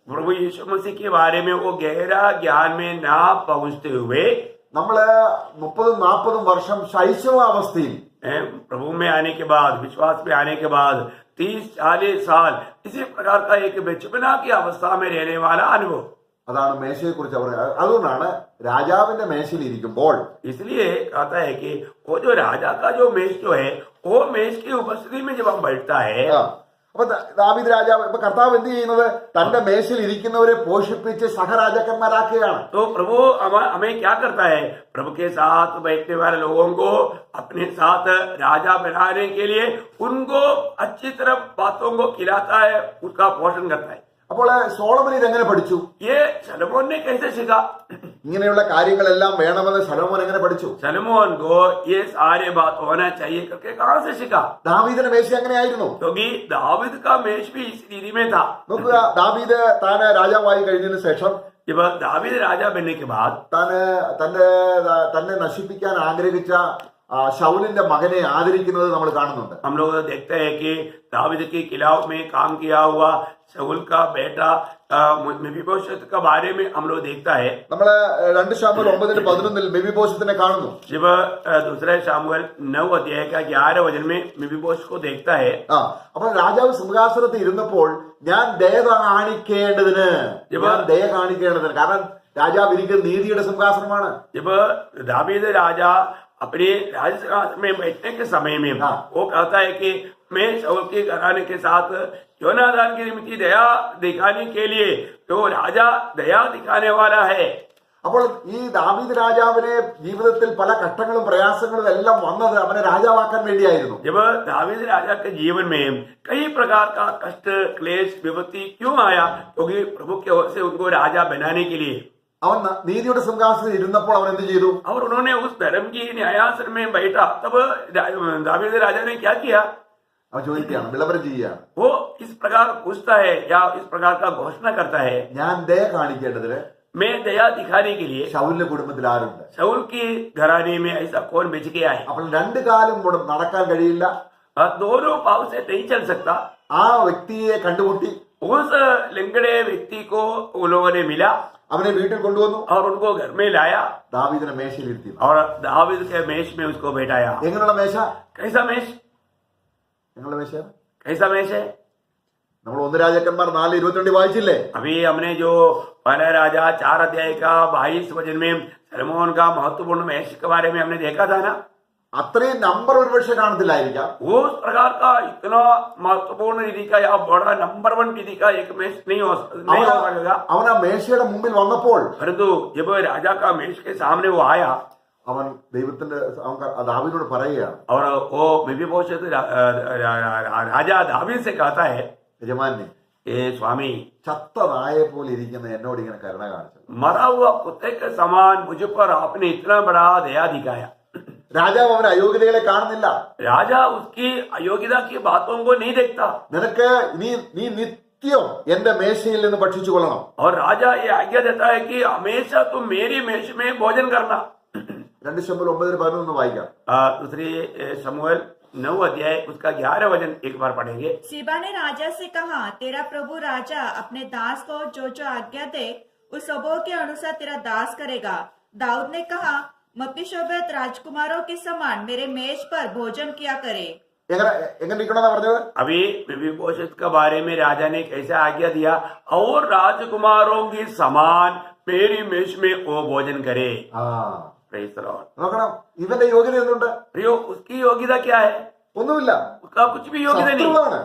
प्रभु यीशु मसीह के बारे में वो गहरा ज्ञान में ना पहुंचते हुए നമ്മള് 30-40 വർഷം ശൈശവാവസ്ഥയിൽ प्रभु में आने के बाद, विश्वास में आने के बाद 30-40 साल इसी प्रकार का एक बचपना की अवस्था में रहने वाला अनुभव. അതാണ് മേശയെ കുറിച്ച് അവർ. അതുകൊണ്ടാണ് രാജാവിന്റെ മേശയിൽ ഇരിക്കുമ്പോൾ, इसलिए कहता है कि वो जो राजा का जो मेज जो है वो मेज की उपस्थिति में जब हम बैठता है, അപ്പൊ ദാവീദ് രാജാവ് ഇപ്പൊ കർത്താവ് എന്ത് ചെയ്യുന്നത്? തന്റെ മേശയിൽ ഇരിക്കുന്നവരെ പോഷിപ്പിച്ച് സഹരാജാക്കന്മാരാക്കുകയാണ്. तो प्रभु हमें क्या करता है? प्रभु के साथ बैठने वाले लोगों को अपने साथ राजा बनाने के लिए उनको अच्छी तरह बातों को खिलाता है, उनका पोषण करता है. അപ്പോൾ സോളമൻ ഇതെങ്ങനെ പഠിച്ചു? ये सलोमोन ने कैसे सीखा? ഇങ്ങനെയുള്ള കാര്യങ്ങളെല്ലാം വേണമെന്ന് സലോമോൻ എങ്ങനെ പഠിച്ചു? सलोमोन को ये सारे बात होना चाहिए करके कहाँ से सीखा? ദാവീദിന്റെ മേശ എങ്ങനെയായിരുന്നു? क्योंकि दाऊद का मेष भी इस रीति में था. നോക്കുക, ദാവീദ് താൻ രാജാവായി കഴിഞ്ഞതിന് ശേഷം जब दाऊद राजा बनने के बाद തന്നെ നശിപ്പിക്കാൻ ആഗ്രഹിച്ച ശൗലിന്റെ മകനെ ആദരിക്കുന്നത് നമ്മൾ കാണുന്നുണ്ട്. हम लोग देखते हैं कि दाऊद के खिलाफ में काम किया हुआ शाऊल का बेटा मेफीबोशेत के बारे में हम लोग देखता है. നമ്മള് 2 ശമൂവേൽ 9:11 മെഫീബോശത്തിനെ കാണുന്നു. जब दूसरे शामुएल 9 अध्याय का 11 वचन में मेफीबोशेत को देखता है. അപ്പൊ രാജാവ് സിംഹാസനത്തിൽ ഇരുന്നപ്പോൾ ഞാൻ ദയ കാണിക്കേണ്ടതിന് കാരണം രാജാവ് ഇരിക്കുന്ന നീതിയുടെ സിംഹാസനമാണ്. जब दाऊद राजा अपने राजसिंहासन में बैठने के समय में वो कहता है कि मैं शाऊल के घराने के साथ योनादान की निमित्त दया दिखाने के लिए तो राजा दया दिखाने वाला है. അപ്പോൾ ഈ ദാവീദ് രാജാവിനെ ജീവിതത്തിൽ പല കഷ്ടങ്ങളും പ്രയാസങ്ങളും എല്ലാം വന്നത് അവനെ രാജാവാക്കാൻ വേണ്ടിയായിരുന്നു. जब दाऊद राजा के जीवन में कई प्रकार का कष्ट क्लेश विपत्ति क्यों आया? क्योंकि प्रभु की ओर से उनको राजा बनाने के लिए. അവൻ നീതിയുടെ സിംഹാസനത്തിൽ ഇരുന്നപ്പോൾ അവൻ എന്ത് ചെയ്തു? और उन्होंने उस धर्म की न्यायासन में बैठा. तब दाऊद राजा ने क्या किया? അവൻ ചോദിക്കുകയാണ്, വിളംബരം ചെയ്യുകയാണ്. वो इस प्रकार पूछता है या इस प्रकार का घोषणा करता है, ഞാൻ ദയ കാണിക്കേണ്ടതിന് मैं दया दिखाने के लिए ശൗലിന്റെ കുടുംബത്തിൽ ആരുണ്ട്? शाऊल की घराने में ऐसा कौन बेच के आए? അപ്പോൾ 2 കാലും കൂടെ നടക്കാൻ കഴിയില്ല. दोनों पाव से नहीं चल सकता. ആ വ്യക്തിയെ കണ്ടുമുട്ടി उस लिंगड़े व्यक्ति को उन लोगों ने मिला അവനെ വീട്ടിൽ കൊണ്ടുവന്നു. और उनको घर में लाया ദാവീദിനെ മേശയിൽ ഇരുത്തി. और दाऊद के मेष में उसको बैठाया. എങ്ങനെയുള്ള മേശ? कैसा मेष? എങ്ങനെയുള്ള മേശ? कैसा मेष है? നമ്മൾ 1 രാജാക്കന്മാർ 4:22 വായിച്ചില്ലേ? अभी हमने जो पहला राजा 4 अध्याय का 22 वचन में सलोमोन का महत्वपूर्ण मेष के बारे में हमने देखा था ना. അത്രയും നമ്പർ ഒരുപക്ഷെ കാണത്തില്ലായിരിക്കാം. उस प्रकार का इतना महत्वपूर्ण रीति का या बड़ा नंबर 1 रीति का एक मेष नहीं हो सकेगा. അവൻ ആ മേശയുടെ മുമ്പിൽ വന്നപ്പോൾ परंतु जब राजा का मेष के सामने वो आया അവൻ ദൈവത്തിന്റെ ദാവീദിനോട് പറയുകയാണ്, और वो मेफीबोशेत राजा दाऊद से कहता है, യജമാനെ, ए स्वामी, ചത്ത നായെ പോലെ ഇരിക്കുന്ന എന്നോട് ഇങ്ങനെ കരുണ കാണിച്ചത്. मरा हुआ कुत्ते के समान मुझ पर आपने इतना बड़ा दया दिखाया. രാജാവ് അവന്റെ അയോഗ്യതകളെ കാണുന്നില്ല. राजा उसकी अयोग्यता की बातों को नहीं देखता. നിനക്ക് നീ നിത്യം എന്റെ മേശയിൽ നിന്ന് ഭക്ഷിച്ചു കൊള്ളണം. और राजा ये आज्ञा देता है कि हमेशा तुम मेरी मेष में भोजन करना. 2 ശമൂവേൽ 9:11 വായിക്കാം. दूसरी शमूएल 9 अध्याय उसका 11 वचन एक बार पढ़ेंगे. सीबा ने राजा से कहा, तेरा प्रभु राजा अपने दास को जो जो आज्ञा दे उस सबों के अनुसार तेरा दास करेगा. दाऊद ने कहा, मपीशोबेत राजकुमारों के समान मेरे मेज पर भोजन किया करे. എങ്ങനെ ഇരിക്കണമെന്നാ പറഞ്ഞത്? अभी मेफीबोशेत के बारे में राजा ने कैसे आज्ञा दिया? और राजकुमारों के समान मेरी मेष में वो भोजन करे. Praise the Lord. നോക്കണം, ഇവന്റെ യോഗ്യത എന്തുണ്ട്? प्रियो, उसकी योग्यता क्या है? ഒന്നുമില്ല. उसका कुछ भी योग्यता नहीं. ശത്രുവാണ്.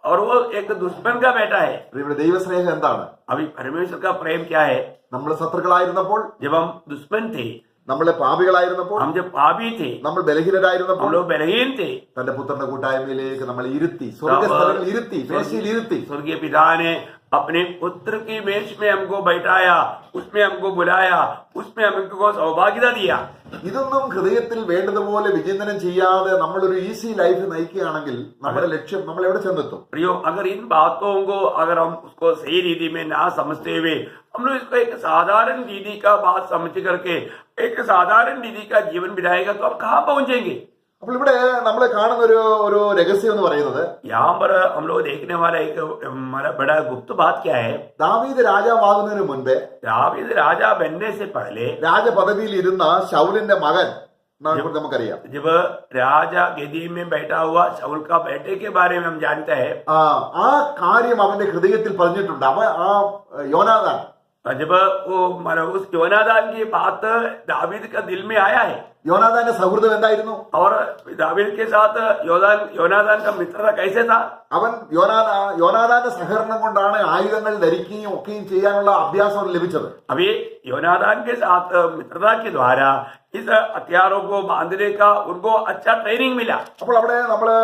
और वो एक दुश्मन का बेटा है. ഇവിടെ ദൈവസ്നേഹം എന്താണ്? अभी परमेश्वर का प्रेम क्या है? നമ്മൾ ശത്രുക്കളായിരുന്നപ്പോൾ, जब हम दुश्मन थे, നമ്മൾ പാപികളായിരുന്നപ്പോൾ, हम जब पापी थे, നമ്മൾ ബലഹീനരായിരുന്നപ്പോൾ हम लोग बलहीन थे, തന്റെ പുത്രന്റെ കൂട്ടായ്മയിലേക്ക് നമ്മൾ ഇരുത്തി, സ്വർഗ്ഗസ്ഥലങ്ങളിൽ ഇരുത്തി, മേശയിൽ ഇരുത്തി. स्वर्गीय पिता ने अपने पुत्र की मेष में हमको बैठाया, उसमें हमको बुलाया, उसमें हमको सौभाग्यता दिया. ഇതൊന്നും ഹൃദയത്തിൽ വേണ്ടതുപോലെ വിചിന്തനം ചെയ്യാതെ നമ്മളൊരു ഈസി ലൈഫ് നയിക്കുകയാണെങ്കിൽ നമ്മുടെ ലക്ഷ്യം നമ്മൾ എവിടെ ചെന്നെത്തും? प्रियो, अगर इन बातों को अगर हम उसको सही रीति में ना समझते हुए हम लोग इसको एक साधारण रीति का बात समझ करके एक साधारण रीति का जीवन बिताएगा तो हम कहाँ पहुंचेंगे? അപ്പോൾ ഇവിടെ നമ്മൾ കാണുന്ന ഒരു രഹസ്യം എന്ന് പറയുന്നത്, यहाँ पर हम लोग देखने वाला एक हमारा बड़ा गुप्त बात क्या है? ദാവീദ് രാജാവാകുന്നതിന് മുൻപേ दाऊद राजा बनने से पहले രാജപദവിയിൽ ഇരുന്ന ശൗലിന്റെ മകൻ നമുക്കറിയാം. जब राजा गद्दी में बैठा हुआ शाऊल का बेटे के बारे में हम जानते हैं. ആ കാര്യം അവന്റെ ഹൃദയത്തിൽ പറഞ്ഞിട്ടുണ്ട്. ആ യോനാഥാൻ जब वो उस योनादान की बात दाऊद का दिल में आया है, യോനാഥാന്റെ സൗഹൃദം എന്തായിരുന്നു? और दावीद के साथ योनादान का मित्रता कैसे था? അവൻ യോനാഥാന്റെ സഹകരണം കൊണ്ടാണ് ആയുധങ്ങൾ ധരിക്കുകയും ഒക്കെയും ചെയ്യാനുള്ള അഭ്യാസം ലഭിച്ചത്. अभी योनादान के साथ मित्रता के द्वारा इस हथियारों को बांधने का उनको अच्छा ट्रेनिंग मिला. അപ്പോൾ അവിടെ നമ്മള്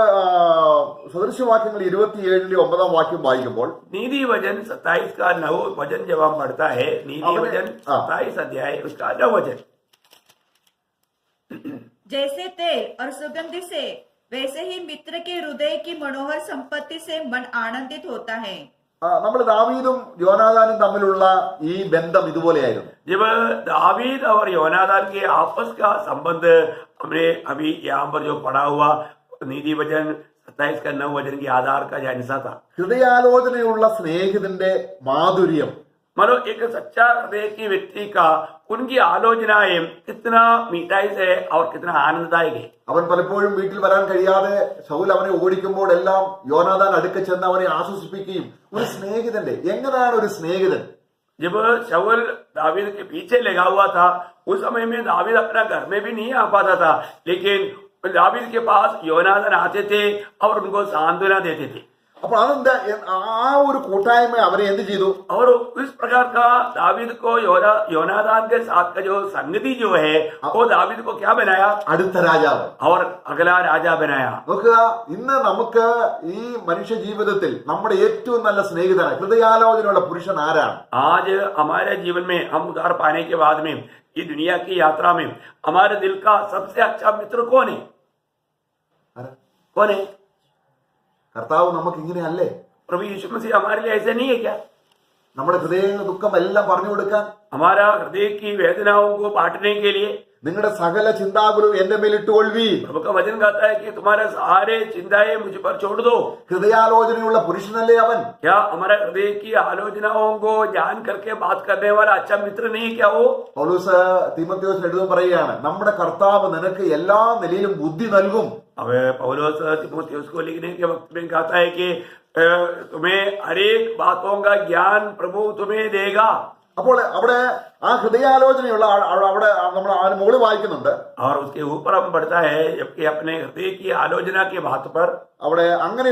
സദൃശവാക്യങ്ങൾ 27-9 വാക്യം വായിക്കുമ്പോൾ नीति वचन 27 का 9 वचन जब हम पढ़ता है, नीति वचन 27 अध्याय उसका 9 वचन, जैसे तेल और सुगंधि से वैसे ही मित्र के हृदय की मनोहर संपत्ति से मन आनंदित होता है. നമ്മൾ ദാവീദും യോനാഥാനും തമ്മിലുള്ള ഈ ബന്ധം ഇതുപോലെയായിരുന്നു. जब दावीद और योनादान के आपस का संबंध हमने अभी यहाँ पर जो पढ़ा हुआ नीति वचन 27 का 9 वचन के आधार का जैसा था. ഹൃദയാലോചനയുള്ള സ്നേഹിതന്റെ മാധുര്യം, मानो एक सच्चा हृदय की व्यक्ति का उनकी आलोचनाएं कितना मिठाई से और कितना आनंददायक है. അവൻ പലപ്പോഴും വീട്ടിൽ വരാൻ കഴിയാതെ ശൗൽ അവനെ ഓടിക്കുമ്പോൾ എല്ലാം യോനാഥാൻ അടുക്ക ചെന്ന് അവനെ ആശ്വസിപ്പിക്കുകയും, ഒരു സ്നേഹിതന്റെ എങ്ങനെയാണ് ഒരു സ്നേഹിതൻ? जब शाऊल दावीद के पीछे लगा हुआ था, उस समय में दावीद अपना घर में भी नहीं आ पाता था, लेकिन दावीद के पास योनादान आते थे और उनको सांत्वना देते थे. അപ്പൊ അതെന്താ, ആ ഒരു കൂട്ടായ്മ അവരെ എന്ത് ചെയ്തു? और इस प्रकार का दावीद को योनादान के साथ का जो संगति जो है वो दावीद को क्या बनाया? അടുത്ത രാജാവ്. और अगला राजा बनाया. നോക്കുക, ഇന്ന് നമുക്ക് ഈ മനുഷ്യ ജീവിതത്തിൽ നമ്മുടെ ഏറ്റവും നല്ല സ്നേഹിതനാണ് ഹൃദയാലോചനയുള്ള പുരുഷൻ ആരാണ്? आज हमारे जीवन में हम उद्धार पाने के बाद में ये दुनिया की यात्रा में हमारे दिल का सबसे अच्छा मित्र कौन है? ആരാ? कौन है? കർത്താവ് നമുക്ക് ഇങ്ങനെയല്ലേ? प्रभु यीशु मसीह हमारे लिए ऐसे नहीं है क्या? നമ്മുടെ ഹൃദയ ദുഃഖം എല്ലാം പറഞ്ഞു കൊടുക്കാൻ, हमारा हृदय की वेदनाओं को बांटने के लिए നിങ്ങളുടെ സകല ചിന്താകുലവും എന്റെ മേലിട്ടുകൊള്ളുവീ. प्रभु का वचन कहता है कि तुम्हारे सारे चिंताएं मुझ पर छोड़ दो. ഹൃദയാലോചനയുള്ള പുരുഷനല്ലേ അവൻ? क्या हमारे हृदय की आलोचनाओं को जान करके बात करने वाला अच्छा मित्र नहीं क्या वो? പൗലോസ് തീമോഥെയോസിന് എഴുതുമ്പോൾ പറയുകയാണ്, നമ്മുടെ കർത്താവ് നിനക്ക് എല്ലാ നിലയിലും ബുദ്ധി നൽകും. अब पौलुस तीमुथियुस को लिखने के वक्त में कहता है कि तुम्हें हर एक बातों का ज्ञान प्रभु तुम्हें देगा. അപ്പോൾ അവിടെ ആ ഹൃദയാലോചനയുള്ള അവിടെ നമ്മൾ ആ മുകളിൽ വായിക്കുന്നുണ്ട്. और उसके ऊपर हम पढ़ता है जबकि अपने हृदय की आलोचना के बात पर അവിടെ അങ്ങനെ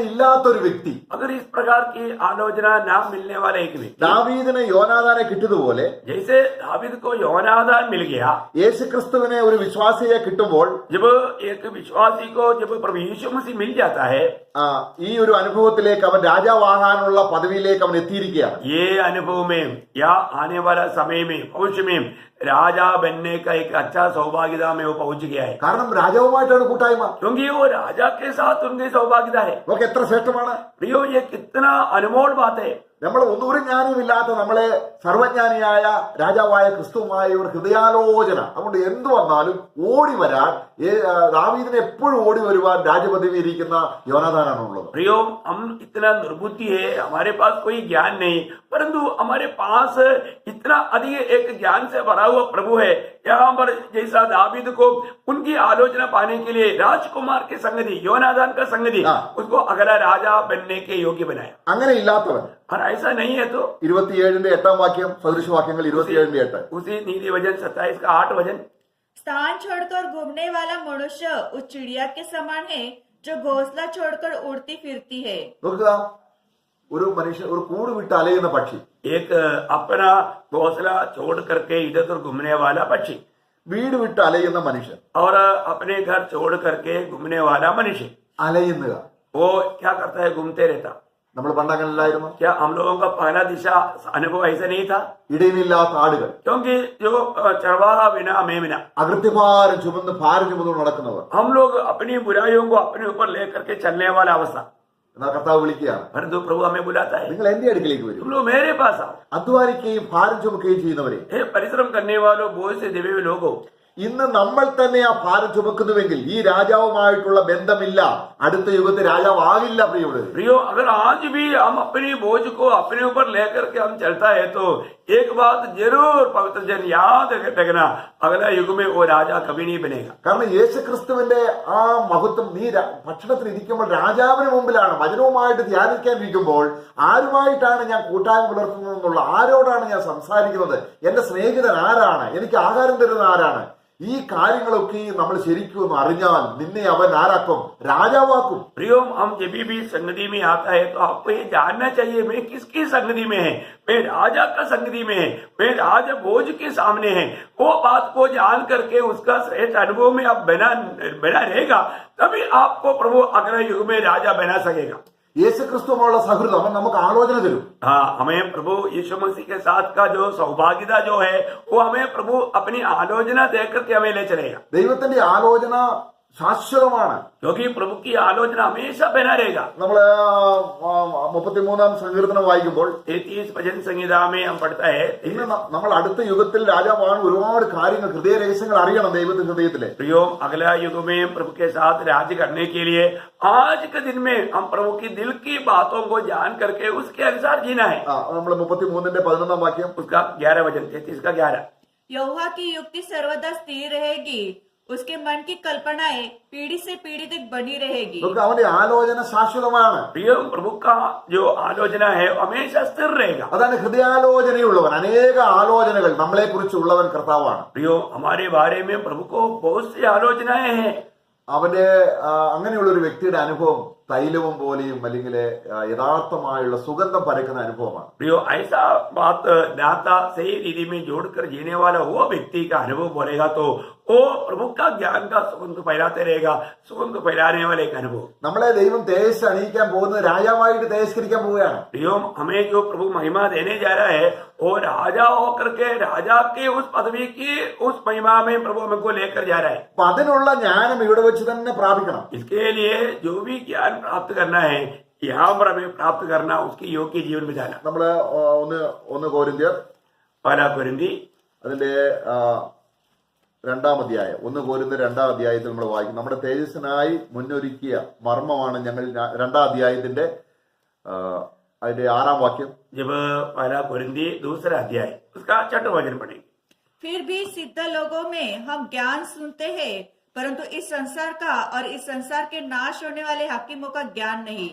ഇല്ലാത്തൊരു വ്യക്തി, अगर इस प्रकार की आलोचना ना मिलने वाला एक व्यक्ति, ദാവീദിന് യോനാഥാനെ കിട്ടിയതുപോലെ जैसे दावीद को योनादान मिल गया, യേശുക്രിസ്തുവിനെ ഒരു വിശ്വാസിയെ കിട്ടുമ്പോൾ जब एक विश्वासी को जब प्रभु यीशु मसीह मिल जाता है, ഈ ഒരു അനുഭവത്തിലേക്ക് അവൻ രാജാവാകാനുള്ള പദവിയിലേക്ക് അവൻ എത്തിയിരിക്കുകയാണ്. ये अनुभव में या आने वाला समय में भविष्य में राजा बनने का एक अच्छा सौभाग्यता में वो पहुंच गया है. കാരണം രാജാവുമായിട്ടാണ് കൂട്ടായ്മ. क्योंकि वो राजा के साथ उनकी सौभाग्यता है. നമുക്ക് എത്ര ശ്രേഷ്ഠമാണ്! प्रियो, ये कितना अनमोल बात है. നമ്മൾ ഒന്നും ജ്ഞാനമില്ലാത്ത നമ്മളെ സർവജ്ഞാനിയായ രാജാവായ ക്രിസ്തുവുമായ ഒരു ഹൃദയാലോചന. അതുകൊണ്ട് എന്തു വന്നാലും ഓടി വരാൻ ദാവീദിനെ എപ്പോഴും ഓടി വരുവാൻ രാജപദവി ഇരിക്കുന്ന യോനാഥാനാണുള്ളത്. प्रियो, हम इतना दुर्बुद्धि है, हमारे पास कोई ज्ञान नहीं, परंतु हमारे पास इतना अधिक एक ज्ञान से भरा हुआ प्रभु है. यहाँ पर जैसा दावीद को उनकी आलोचना पाने के लिए राजकुमार के संगति, योनादान का संगति, उसको अगला राजा बनने के योग्य बनाया. അങ്ങനെ ഇല്ലാത്തവൻ, और ऐसा नहीं है तो 27-8 വാക്യം, സദൃശവാക്യങ്ങൾ 27-8. उसी नीति वचन 27 का 8 वचन, स्थान छोड़कर घूमने वाला मनुष्य उस चिड़िया के समान है जो घोंसला छोड़कर उड़ती फिरती है. നോക്കുക, ഒരു മനുഷ്യൻ ഒരു കൂട് വിട്ട് അലയുന്ന പക്ഷി, एक अपना घोंसला छोड़ करके इधर उधर घूमने वाला पक्षी, വീട് വിട്ട് അലയുന്ന മനുഷ്യൻ, और अपने घर छोड़ करके घूमने वाला मनुष्य, അലയുന്നുക. वो क्या करता है? घूमते रहता. നമ്മൾ പണ്ടങ്ങനല്ലായിരുന്നു. क्या हम लोगों का पहला दिशा अनुभव ऐसा नहीं था? ഇടയിലില്ലാത്ത ആടുകൾ, क्योंकि जो चरवाहा बिना मेमना, അകൃത്യഭാരം ചുമന്ന് ഭാരം ചുമന്ന് നടക്കുന്നവർ. हम लोग अपनी बुराइयों को अपने ऊपर लेकर के चलने वाला अवस्था. എന്നാൽ കർത്താവ് വിളിക്കുകയാണ്, परंतु प्रभु हमें बुलाता है, നിങ്ങൾ എന്റെ അടുക്കിലേക്ക് വരും. तुम लोग मेरे पास आओ. അധ്വാനിക്കുകയും ഭാരം ചുമക്കുകയും ചെയ്യുന്നവരെ. हे परिश्रम करने वालों, बोझ से दबे हुए लोगों, ഇന്ന് നമ്മൾ തന്നെ ആ ഭാരം ചുമക്കുന്നുവെങ്കിൽ ഈ രാജാവുമായിട്ടുള്ള ബന്ധമില്ല, അടുത്ത യുഗത്തിൽ രാജാവാകില്ല. പ്രിയമുള്ളവരെ, प्रियो, अगर आज भी हम अपनी बोझ को अपने ऊपर लेकर के हम चलता है तो एक बात जरूर पवित्र जन याद रखना, अगला युग में वो राजा कभी नहीं बनेगा. കാരണം യേശുക്രിസ്തുവിന്റെ ആ മഹത്വം നീ ഭക്ഷണത്തിൽ ഇരിക്കുമ്പോൾ രാജാവിന് മുമ്പിലാണ്. വചനവുമായിട്ട് ധ്യാനിക്കാനിരിക്കുമ്പോൾ ആരുമായിട്ടാണ് ഞാൻ കൂട്ടായ്മ പുലർത്തുന്നതെന്നുള്ള, ആരോടാണ് ഞാൻ സംസാരിക്കുന്നത്, എന്റെ സ്നേഹിതൻ ആരാണ്, എനിക്ക് ആഹാരം തരുന്ന ആരാണ്, ഈ കാര്യങ്ങളൊക്കെ നമ്മൾ ശരിക്കും ഒന്ന് അറിഞ്ഞാൽ നിന്നെ അവൻ ആരാക്കും? രാജാവാക്കും. प्रियो, हम जब भी संगति में आता है तो आपको ये जानना चाहिए मैं किसकी संगति में है, मैं राजा का संगति में है, मैं राज भोज के सामने है। वो बात को जान करके उसका श्रेष्ठ अनुभव में आप बना रहेगा, तभी आपको प्रभु अगले युग में राजा बना सकेगा। യേശു ക്രിസ്തുവുമായുള്ള സൗഹൃദം അവൻ നമുക്ക് ആലോചന തരും. हाँ, हमें प्रभु यीशु मसीह के साथ का जो सौभाग्यता जो है वो हमें प्रभु अपनी आलोचना देख करके हमें ले चलेगा, ദൈവത്തിന്റെ ആലോചന ശാശ്വതമാണ്. क्योंकि प्रभु की आलोचना हमेशा बना रहेगा। നമ്മള് 33-ാം സങ്കീർത്തനം വായിക്കുമ്പോൾ 33 भजन संहिता में हम पढ़ता है, ഇന്ന് നമ്മൾ അടുത്ത യുഗത്തിൽ രാജാവാണ് ഒരുപാട് കാര്യങ്ങൾ ഹൃദയ രഹസ്യങ്ങൾ അറിയണം ദൈവത്തിന്റെ ഹൃദയത്തിലെ. प्रियो, अगला युग में प्रभु के साथ राज्य करने के लिए आज के दिन में हम प्रभु की दिल की बातों को जान करके उसके अनुसार जीना है। നമ്മൾ 33-ന്റെ 11-ാം വാക്യം, उसका 11 वचन 33 का 11। यहोवा की युक्ति सर्वदा स्थिर रहेगी, उसके मन की कल्पनाएं पीढ़ी से पीढ़ी तक बनी रहेगी। നമുക്ക് അവന്റെ ആലോചന ശാശ്വതമാണ്. प्रियो, प्रभु का जो आलोचना है वो हमेशा स्थिर रहेगा। അതാണ് ഹൃദയാലോചനയുള്ളവൻ. അനേക ആലോചനകൾ നമ്മളെ കുറിച്ചുള്ളവൻ കർത്താവാണ്. प्रियो, हमारे बारे में प्रभु को बहुत सी आलोचनाएं हैं। അവന്റെ അങ്ങനെയുള്ള ഒരു വ്യക്തിയുടെ അനുഭവം തൈലവും പോലെയും അല്ലെങ്കിൽ യഥാർത്ഥമായുള്ള സുഗന്ധം പരക്കുന്ന അനുഭവമാണ്. प्रियो, ऐसा बात दाता सही रीति में जोड़कर जीने वाला वो व्यक्ति का अनुभव बोलेगा तो वो प्रभु का ज्ञान का सुगंध फैलाते रहेगा, सुगंध फैलाने वाले एक अनुभव। നമ്മളെ ദൈവം തേജസ് അണിയിക്കാൻ പോകുന്നത് രാജാവായിട്ട് തേജസ്കരിക്കാൻ പോവുകയാണ്. प्रियो, हमें जो प्रभु महिमा देने जा रहा है वो राजा होकर के राजा के उस पदवी की उस महिमा में प्रभु हमको लेकर जा रहा है। അപ്പൊ അതിനുള്ള ജ്ഞാനം ഇവിടെ വെച്ച് തന്നെ പ്രാപിക്കണം. इसके लिए जो भी ज्ञान प्राप्त करना है यहाँ पर हमें प्राप्त करना, उसकी योग्य जीवन में जाना। നമ്മള് ഒന്ന് കോരിന്ത്യർ पहला कोरिन्थी അതിന്റെ 2-ാം അധ്യായം, 1 കോരിന്ത്യർ 2-ാം അധ്യായത്തിൽ നമ്മൾ വായിക്കും. നമ്മുടെ തേജസ്സിനായി മുന്നൊരുക്കിയ മർമ്മമാണ് ഞങ്ങൾ 2-ാം അധ്യായത്തിന്റെ അതിന്റെ 6-ാം വാക്യം. जब पहला कोरिन्थी 2 अध्याय उसका 6वां वचन पढ़ेंगे। फिर भी सिद्ध लोगों में हम ज्ञान सुनते हैं, परंतु इस संसार का और इस संसार के नाश होने वाले हकीमों का ज्ञान नहीं।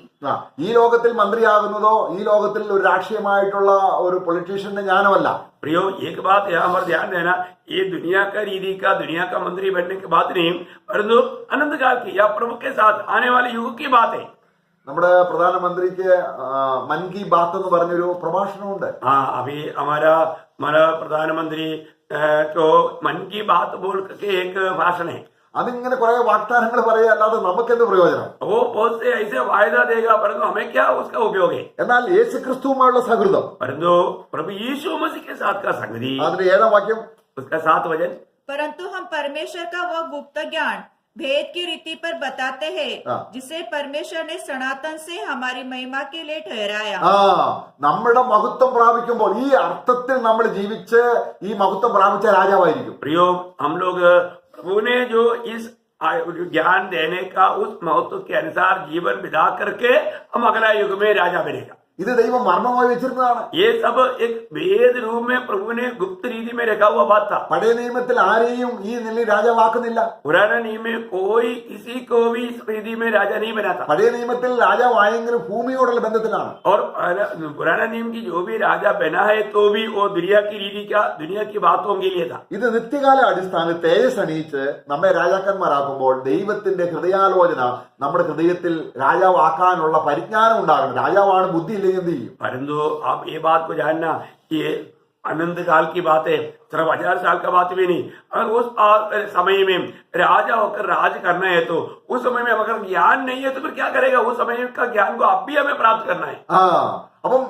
ഈ ലോകത്തിൽ മന്ത്രിയാകുന്നതോ ഈ ലോകത്തിൽ ഒരു രാഷ്ട്രീയമായിട്ടുള്ള ഒരു പൊളിറ്റീഷ്യന്റെ ജ്ഞാനമല്ല. प्रियो, एक बात यहाँ पर ध्यान देना, ये दुनिया का रीति का दुनिया का मंत्री बनने की बात नहीं, परंतु अनंत काल की या प्रभु के साथ आने वाले युग की बात है। നമ്മുടെ പ്രധാനമന്ത്രിക്ക് മൻ കി ബാത്ത് എന്ന് പറഞ്ഞൊരു പ്രഭാഷണമുണ്ട്. हाँ, अभी हमारा प्रधानमंत्री को मन की बात बोल के एक भाषण है। അതിങ്ങനെ കുറെ വാഗ്ദാനങ്ങൾ പറയുക അല്ലാതെ നമുക്കെന്ത് പ്രയോജനം? वो बहुत से ऐसे वायदा देगा, परंतु हमें क्या उसका उपयोग है? എന്നാൽ യേശു ക്രിസ്തുവുമായുള്ള സൗഹൃദം, परंतु प्रभु यीशु मसीह के साथ का संगति, അതിന്റെ 7-ാം വാക്യം, उसका 7 वचन, परंतु हम परमेश्वर का वह गुप्त ज्ञान भेद की रीति पर बताते हैं, जिसे परमेश्वर ने सनातन से हमारी महिमा के लिए ठहराया। നമ്മുടെ മഹത്വം പ്രാപിക്കുമ്പോൾ ഈ അർത്ഥത്തിൽ നമ്മൾ ജീവിച്ച് ഈ മഹത്വം പ്രാപിച്ച രാജാവായിരിക്കും. प्रियो, हम लोग प्रभु ने जो इस ज्ञान देने का उस महत्व के अनुसार जीवन बिता करके हम अगला युग में राजा बनेगा। ഇത് ദൈവം മർമ്മമായി വെച്ചിരുന്നതാണ്. ये सब एक भेद रूप में प्रभु ने गुप्त रीति में रखा हुआ बात था। പഴയ നിയമത്തിൽ ആരെയും ഈ നിലയിൽ രാജാവാക്കുന്നില്ല. पुराना नियम में कोई किसी को भी इस रीति में राजा नहीं बनाता। പഴയ നിയമത്തിൽ രാജാവായെങ്കിലും ഭൂമിയോടുള്ള ബന്ധത്തിലാണ്. और पुराना नियम की जो भी राजा बना है तो भी वो दुनिया की रीति का दुनिया की बातों के लिए था। ഇത് നിത്യകാല അടിസ്ഥാനത്തിൽ തേജസ് അണിയിച്ച് നമ്മെ രാജാക്കന്മാരാക്കുമ്പോൾ ദൈവത്തിന്റെ ഹൃദയാലോചന നമ്മുടെ ഹൃദയത്തിൽ രാജാവാക്കാനുള്ള പരിജ്ഞാനം ഉണ്ടാകണം. രാജാവാണ്, ബുദ്ധി ഇല്ലെങ്കിൽ എന്ത് ചെയ്യും? परंतु आप ये बात को जानना कि अनंत काल की बात है, सिर्फ 1000 साल का बात भी नहीं। अगर उस समय में राजा होकर राज करना है तो उस समय में अगर ज्ञान नहीं है तो फिर क्या करेगा? उस समय का ज्ञान को अब भी हमें प्राप्त करना है। അപ്പം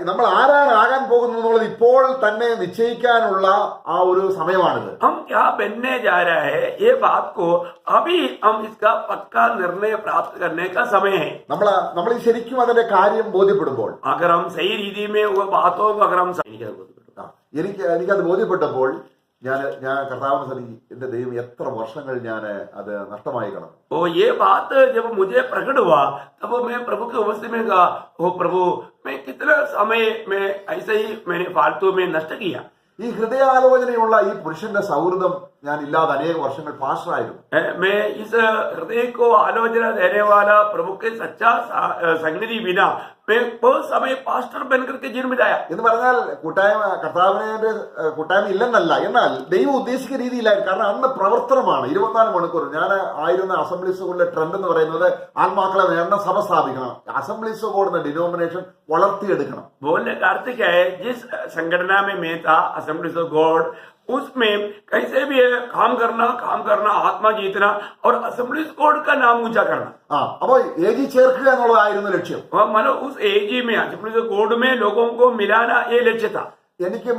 നമ്മൾ ആരാണ് ആകാൻ പോകുന്നത് എന്നുള്ളത് ഇപ്പോൾ തന്നെ നിശ്ചയിക്കാനുള്ള ആ ഒരു സമയമാണിത്. हम क्या बनने जा रहा है ये बात को अभी हम इसका पक्का निर्णय प्राप्त करने का समय है। നമ്മൾ ശരിക്കും അതിന്റെ കാര്യം ബോധ്യപ്പെടുമ്പോൾ, अगर हम सही रीति में वो बातों को अगर हम എനിക്കത് ബോധ്യപ്പെട്ടപ്പോൾ ഞാൻ കർത്താവിനെ സന്നിധി എന്റെ ദൈവം എത്ര വർഷങ്ങൾ ഞാൻ അത് നഷ്ടമായി കളഞ്ഞു. ओ ये बात जब मुझे प्रकट हुआ तब मैं प्रभु के उपस्थिति में कहा, ओ प्रभु, मैं कितना समय में ऐसे ही मैंने फालतू में नष्ट किया। ഈ ഹൃദയാലോചനയുള്ള ഈ പുരുഷന്റെ സൗഹൃദം ഞാൻ ഇല്ലാതെ അനേക വർഷങ്ങൾ പാസ്റ്ററായിരുന്നു. मैं इस हृदय को आलोचना देने वाला प्रभु के सच्चा संगति बिना मैं बहुत समय पास्टर बनकर के जीवन बिताया. എന്ന് പറഞ്ഞാൽ കൂട്ടായ്മ കർത്താവിനെ കൂട്ടായ്മ ഇല്ലെന്നല്ല, എന്നാൽ ദൈവം ഉദ്ദേശിക്കുന്ന രീതിയിലായിരുന്നു. കാരണം അന്ന് പ്രവർത്തനമാണ് 24 മണിക്കൂർ. ഞാൻ ആയിരുന്ന അസംബ്ലീസ് സ്കൂളിലെ ട്രെൻഡ് എന്ന് പറയുന്നത് ആത്മാക്കളെ നേടണം, സഭ സ്ഥാപിക്കണം, അസംബ്ലീസ് കൂടുന്ന ഡിനോമിനേഷൻ വളർത്തിയെടുക്കണം. बोलने का अर्थ क्या है, जिस संगठना में मैं था असेंबलीज ऑफ गॉड, उसमें कैसे भी है काम करना, आत्मा जीतना और असेंबलीज गॉड का नाम ऊंचा करना. അപ്പൊ ഏജി ചേർക്കുക എന്നുള്ളതായിരുന്നു ലക്ഷ്യം. मतलब उस एजी में असेंबलीज ऑफ गॉड में लोगों को मिलाना ये लक्ष्य था. എനിക്ക്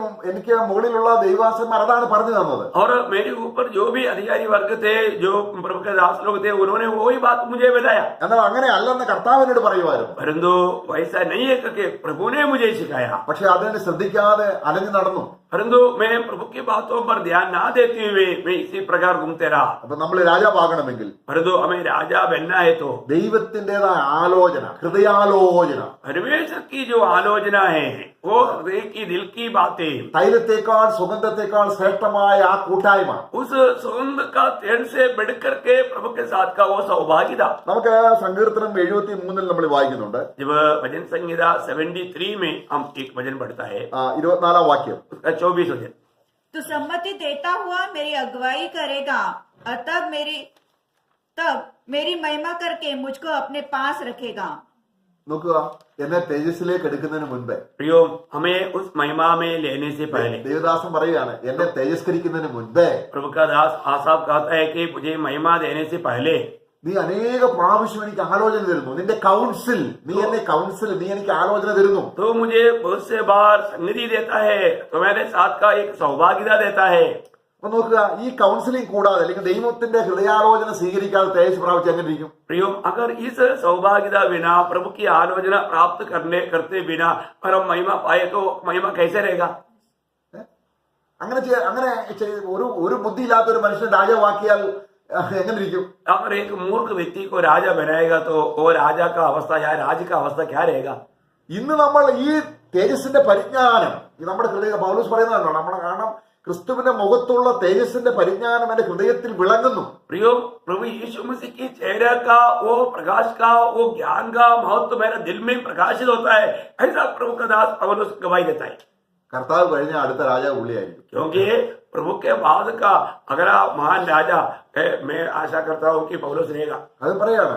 മുകളിലുള്ള ദൈവാസന്മാർ അതാണ് പറഞ്ഞു തന്നത്. और मेरे ऊपर जो भी अधिकारी वर्ग थे, जो प्रभु के दास लोग थे, उन्होंने वही बात मुझे बताया. എന്നാൽ അങ്ങനെ അല്ലെന്ന് കർത്താവിനോട് പറയുമായിരുന്നു. परंतु वैसा नहीं है कि प्रभु ने मुझे सिखाया. പക്ഷെ അതിനെ ശ്രദ്ധിക്കാതെ അലഞ്ഞു നടന്നു. परंतु मैं प्रभु की बातों पर ध्यान ना देते हुए मैं इसी प्रकार घूमते रहा. അപ്പൊ നമ്മൾ രാജാവാകണമെങ്കിൽ, परंतु हमें राजा बनना है तो ദൈവത്തിന്റേതായ ആലോചന, ഹൃദയാലോചന, परमेश्वर की जो आलोचना है, वो हृदय की दिल की बातें, തൈലത്തേക്കാൾ സുഗന്ധത്തെക്കാൾ ശ്രേഷ്ഠമായ ആ കൂട്ടായ്മ, उस सुगंध का तेल से बढ़कर के प्रभु के साथ का वो सौभाग्य था. നമുക്ക് സങ്കീർത്തനം 73 നമ്മൾ വായിക്കുന്നുണ്ട്. जब भजन संहिता 73 में हम एक भजन पढ़ता है, 24 വാക്യം, उसका 24 वचन. तू सम्मति देता हुआ मेरी अगुवाई करेगा और तब मेरी महिमा करके मुझको अपने पास रखेगा. നോക്കുക, എന്നെ തേജസ്സിലേക്ക് എടുക്കുന്നതിന് മുൻപേ, प्रियो, हमें उस महिमा में लेने से पहले, ദേവദാസൻ പറയുകയാണ്, എന്നെ തേജസ്കരിക്കുന്നതിന് മുൻപേ प्रभु का दास आसाफ कहता है कि मुझे महिमा देने से पहले നീ അനേക പ്രാവശ്യം എനിക്ക് ആലോചന തരുന്നു. നിന്റെ കൗൺസിൽ, നീ എനിക്ക് ആലോചന തരുന്നു. तो मुझे बहुत से बार संगति देता है, तुम्हारे साथ का एक सौभाग्यता देता है. അപ്പൊ നോക്കുക, ഈ കൗൺസിലിംഗ് കൂടാതെ അല്ലെങ്കിൽ ദൈവത്തിന്റെ ഹൃദയാലോചന സ്വീകരിക്കാതെ തേജസ് പ്രാപിച്ച് എങ്ങനെ ഇരിക്കും? प्रियो, अगर इस सौभाग्यता बिना, प्रभु की आलोचना प्राप्त करते बिना और हम महिमा पाए तो महिमा कैसे रहेगा? അങ്ങനെ ഒരു ബുദ്ധിയില്ലാത്ത ഒരു മനുഷ്യൻ രാജാവാക്കിയാൽ എങ്ങനെ ഇരിക്കും? अगर एक मूर्ख व्यक्ति को राजा बनाएगा तो वो राजा का अवस्था या राज्य का अवस्था क्या रहेगा? ഇന്ന് നമ്മൾ ഈ തേജസ്സിന്റെ പരിജ്ഞാനം, നമ്മുടെ ഹൃദയ പൗലോസ് പറയുന്നതാണ്, നമ്മുടെ കാരണം ക്രിസ്തുവിന്റെ മുഖത്തുള്ള തേജസ്സിന്റെ പരിജ്ഞാനം എന്റെ ഹൃദയത്തിൽ വിളങ്ങുന്നു. प्रियो, प्रभु यीशु मसीह की चेहरा का वो प्रकाश का वो ज्ञान का महत्व मेरे दिल में प्रकाशित होता है. ऐसा प्रभु का दास पौलुस गवाही देता है. കർത്താവ് കഴിഞ്ഞ അടുത്ത രാജാവ് പുള്ളിയായിരിക്കും. क्योंकि प्रभु के बाद का अगला महान राजा मैं आशा करता हूँ कि पौलुस रहेगा. അത് പറയാണ്,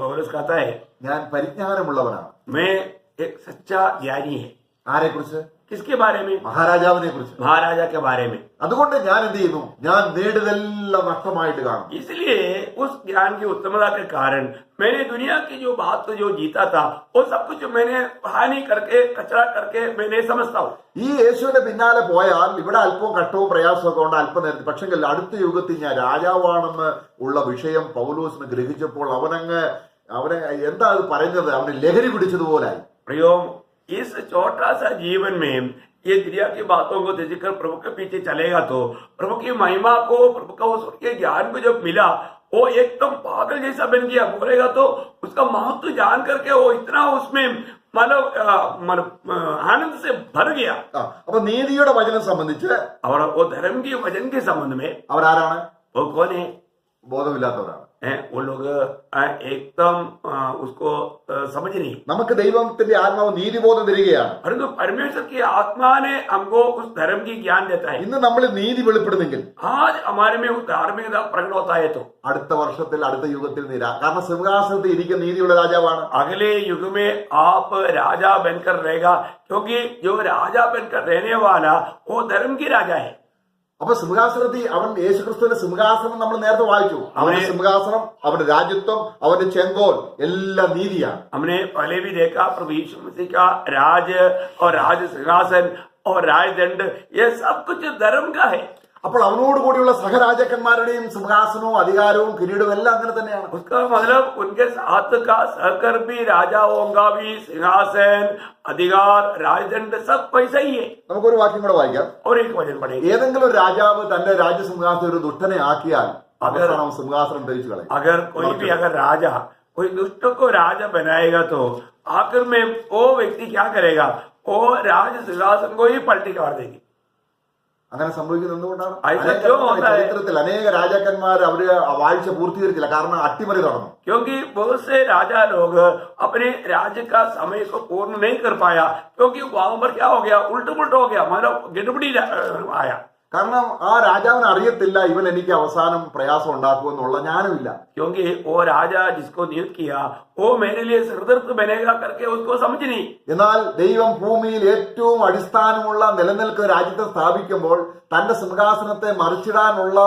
पौलुस कहता है, ഞാൻ പരിജ്ഞാനമുള്ളവനാണ്. मैं एक सच्चा ज्ञानी है. ആരെ കുറിച്ച്? किसके बारे में? മഹാരാജാവിനെ കുറിച്ച്. महाराजा के बारे में. അതുകൊണ്ട് ഞാൻ എന്ത് ചെയ്യുന്നു? ഞാൻ നേടിയതെല്ലാം നഷ്ടമായിട്ട് കാണും. इसलिए उस ज्ञान की उत्तमता के कारण मैंने दुनिया की जो बात जो जीता था वो सब कुछ मैंने हानि करके कचरा करके मैंने समझता हूँ. ഈ യേശുവിന്റെ പിന്നാലെ പോയാൽ ഇവിടെ അല്പവും കഷ്ടവും പ്രയാസവും ഒക്കെ ഉണ്ട് അല്പനേരത്തിൽ. പക്ഷെങ്കിൽ അടുത്ത യുഗത്തിൽ ഞാൻ രാജാവാണെന്ന് ഉള്ള വിഷയം പൗലോസിന് ഗ്രഹിച്ചപ്പോൾ അവനെ എന്താ അത് പറയുന്നത്, അവന് ലഹരി പിടിച്ചതുപോലായി. प्रियो, इस छोटा सा जीवन में ये दुनिया की बातों को देखकर प्रभु के पीछे चलेगा तो प्रभु की महिमा को, प्रभु का उस के ज्ञान को जब मिला वो एकदम पागल जैसा बन गया. बोलेगा तो उसका महत्व जान करके वो इतना उसमें आनंद से भर गया. അപ്പൊ നീതിയുടെ വചനം സംബന്ധിച്ച് और वो धर्म की वचन के संबंध में അവരാരാണ്? वो कौन है? ബോധമില്ലാത്തവരാണ്. वो लोग एकदम उसको समझ नहीं. നമുക്ക് ദൈവത്തിന്റെ ആത്മാവ് നീതിബോധം തരികയാണ്. परंतु परमेश्वर की आत्मा ने हमको उस धर्म की ज्ञान देता है. ഇന്ന് നമ്മൾ നീതി വെളിപ്പെടുന്നെങ്കിൽ आज हमारे में उस धार्मिकता प्रकट होता है तो അടുത്ത വർഷത്തിൽ അടുത്ത യുഗത്തിൽ കാരണം സിംഹാസനത്തിൽ ഇരിക്കുന്ന നീതിയുള്ള രാജാവാണ്. अगले युग में आप राजा बनकर रहेगा, क्योंकि जो राजा बनकर रहने वाला वो धर्म की राजा है. അപ്പൊ സിംഹാസനത്തിൽ അവൻ യേശുക്രിസ്തുവിന്റെ സിംഹാസനം നമ്മൾ നേരത്തെ വായിച്ചു. അവന്റെ സിംഹാസനം, അവന്റെ രാജ്യത്വം, അവന്റെ ചെങ്കോൽ എല്ലാം നീതിയാണ്. हमने पहले भी देखा प्रभु यीशु मसीह का राज और राज सिंहासन और राजदंड ये सब कुछ धर्म का है. അപ്പോൾ അവനോട് കൂടിയുള്ള സഹരാജാക്കന്മാരുടെയും സിംഹാസനവും അധികാരവും കിരീടവും എല്ലാം അങ്ങനെ തന്നെയാണ്. उसका मतलब उनके साथ का सहकर भी राजाओं का भी सिंहासन, अधिकार, राजदंड सब वैसा ही है. നമുക്കൊരു വാക്യം കൂടെ വായിക്കാം. और एक वचन पढ़ेंगे. ഏതെങ്കിലും ഒരു രാജാവ് തന്റെ രാജ്യസിംഹാസനം ഒരു ദുഷ്ടനെ ആക്കിയാൽ അവസാനം സിംഹാസനം ധരിച്ചു കളയും. अगर कोई भी अगर राजा कोई दुष्ट को राजा बनाएगा तो आखिर में वो व्यक्ति क्या करेगा? वो राज सिंहासन को ही पलटी कर देगी. അങ്ങനെ സംഭവിക്കുന്നത് എന്തുകൊണ്ടാണ്? ऐसा क्यों होता है? ചരിത്രത്തിൽ അനേക രാജാക്കന്മാർ അവര് വാഴ്ച പൂർത്തീകരിച്ചില്ല, കാരണം അട്ടിമറി നടന്നു. क्योंकि बहुत से राजा लोग अपने राज्य का समय को पूर्ण नहीं कर पाया, क्योंकि वहां पर क्या हो गया, उल्ट पुल्ट हो गया, मतलब गड़बड़ी आया. കാരണം ആ രാജാവിന് അറിയത്തില്ല ഇവൻ എനിക്ക് അവസാനം പ്രയാസം ഉണ്ടാക്കുമെന്നുള്ള ജ്ഞാനമില്ല. क्योंकि वो राजा जिसको नियुक्त किया वो मेरे लिए सरदर्द बनेगा करके उसको समझ नहीं. എന്നാൽ ദൈവം ഭൂമിയിൽ ഏറ്റവും അടിസ്ഥാനമുള്ള നിലനിൽക്കുന്ന രാജ്യത്തെ സ്ഥാപിക്കുമ്പോൾ തന്റെ സിംഹാസനത്തെ മറിച്ചിടാനുള്ള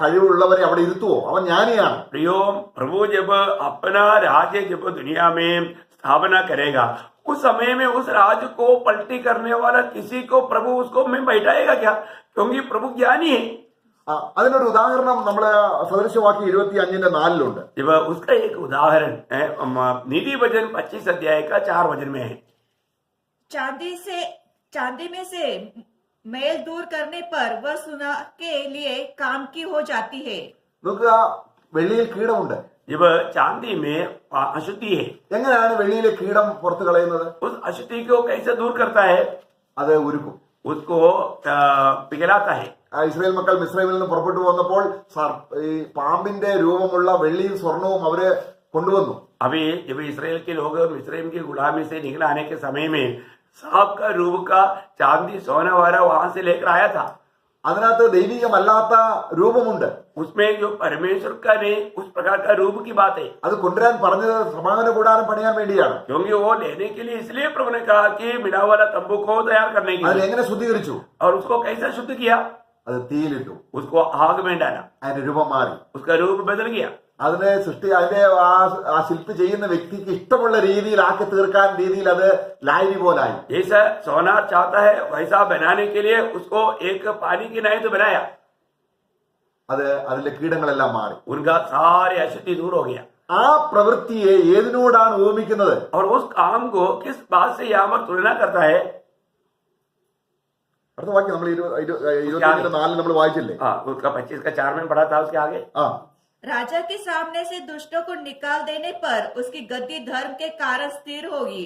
കഴിവുള്ളവരെ അവിടെ ഇരുത്തുവോ? അവൻ ജ്ഞാനിയാണ്. प्रियो, प्रभु जब अपना राज्य जब दुनिया में स्थापना करेगा, उस समय में उस राज्य को पलटी करने वाला किसी को प्रभु उसको में बैठाएगा क्या? क्योंकि प्रभु ज्ञानी है. അതിനൊരു ഉദാഹരണം നമ്മള് സദൃശവാക്യം 25:4 जब उसका एक उदाहरण है, नीति वचन 25 अध्याय का 4 वचन में है. चांदी में से मैल दूर करने पर वह सुना के लिए काम की हो जाती है. നോക്കുക, വെള്ളിയിൽ കീടമുണ്ട്. जब चांदी में अशुद्धि है, എങ്ങനെയാണ് വെള്ളിയിലെ കീടം പുറത്തു കളയുന്നത്? उस अशुद्धि को कैसे दूर करता है? അത് ഉരുക്കും. उसको पिघलाता है. ഇസ്രായേൽ മക്കൾ മിസ്രൈമിൽ നിന്ന് പുറപ്പെട്ടു വന്നപ്പോൾ ഈ പാമ്പിന്റെ രൂപമുള്ള വെള്ളിയും സ്വർണവും അവര് കൊണ്ടുവന്നു. अभी जब इसराइल के लोग मिस्रैम की गुलामी से निकल आने के समय में सांप का रूप का चांदी सोना वाला वहां से लेकर आया था. അതിനകത്ത് ദൈവികമല്ലാത്ത രൂപമുണ്ട്. उसमें जो परमेश्वर का नहीं उस प्रकार का रूप की बात है. അത് കൊണ്ടുവരാൻ പറഞ്ഞത് സമാഗമന കൂടാരം പണിയാൻ വേണ്ടിയാണ്. क्योंकि वो लेने के लिए इसलिए प्रभु ने कहा कि मिला वाला तंबू को तैयार करने के लिए. അതിനെങ്ങനെ ശുദ്ധീകരിച്ചു? और उसको कैसे शुद्ध किया? അത് തീയിലിട്ടു. उसको आग में डाला, അതിന്റെ രൂപം മാറി. उसका रूप बदल गया. അതിനെ അതിന്റെ ആ ശില്പി ചെയ്യുന്ന വ്യക്തിക്ക് ഇഷ്ടമുള്ള രീതിയിൽ ആക്കി തീർക്കാൻ രീതിയിൽ അത് ലായനി പോലായി. जैसा सोना चाहता है वैसा बनाने के लिए उसको एक पानी की नाई तो बनाया. അത് അതിലെ കീടങ്ങളെല്ലാം മാറി. उनका सारे अशुद्धि दूर हो गया. ആ പ്രവൃത്തിയെ ഏതിനോടാണ് ഉപമിക്കുന്നത്? और उस काम को किस बात से यहाँ पर तुलना करता है? അടുത്ത വാക്യം നമ്മൾ 25:4 നമ്മൾ വായിച്ചില്ലേ? हाँ, उसका 25 का 4 में पढ़ा था. उसके आगे राजा के सामने से दुष्टों को निकाल देने पर उसकी गद्दी धर्म के कारण स्थिर होगी.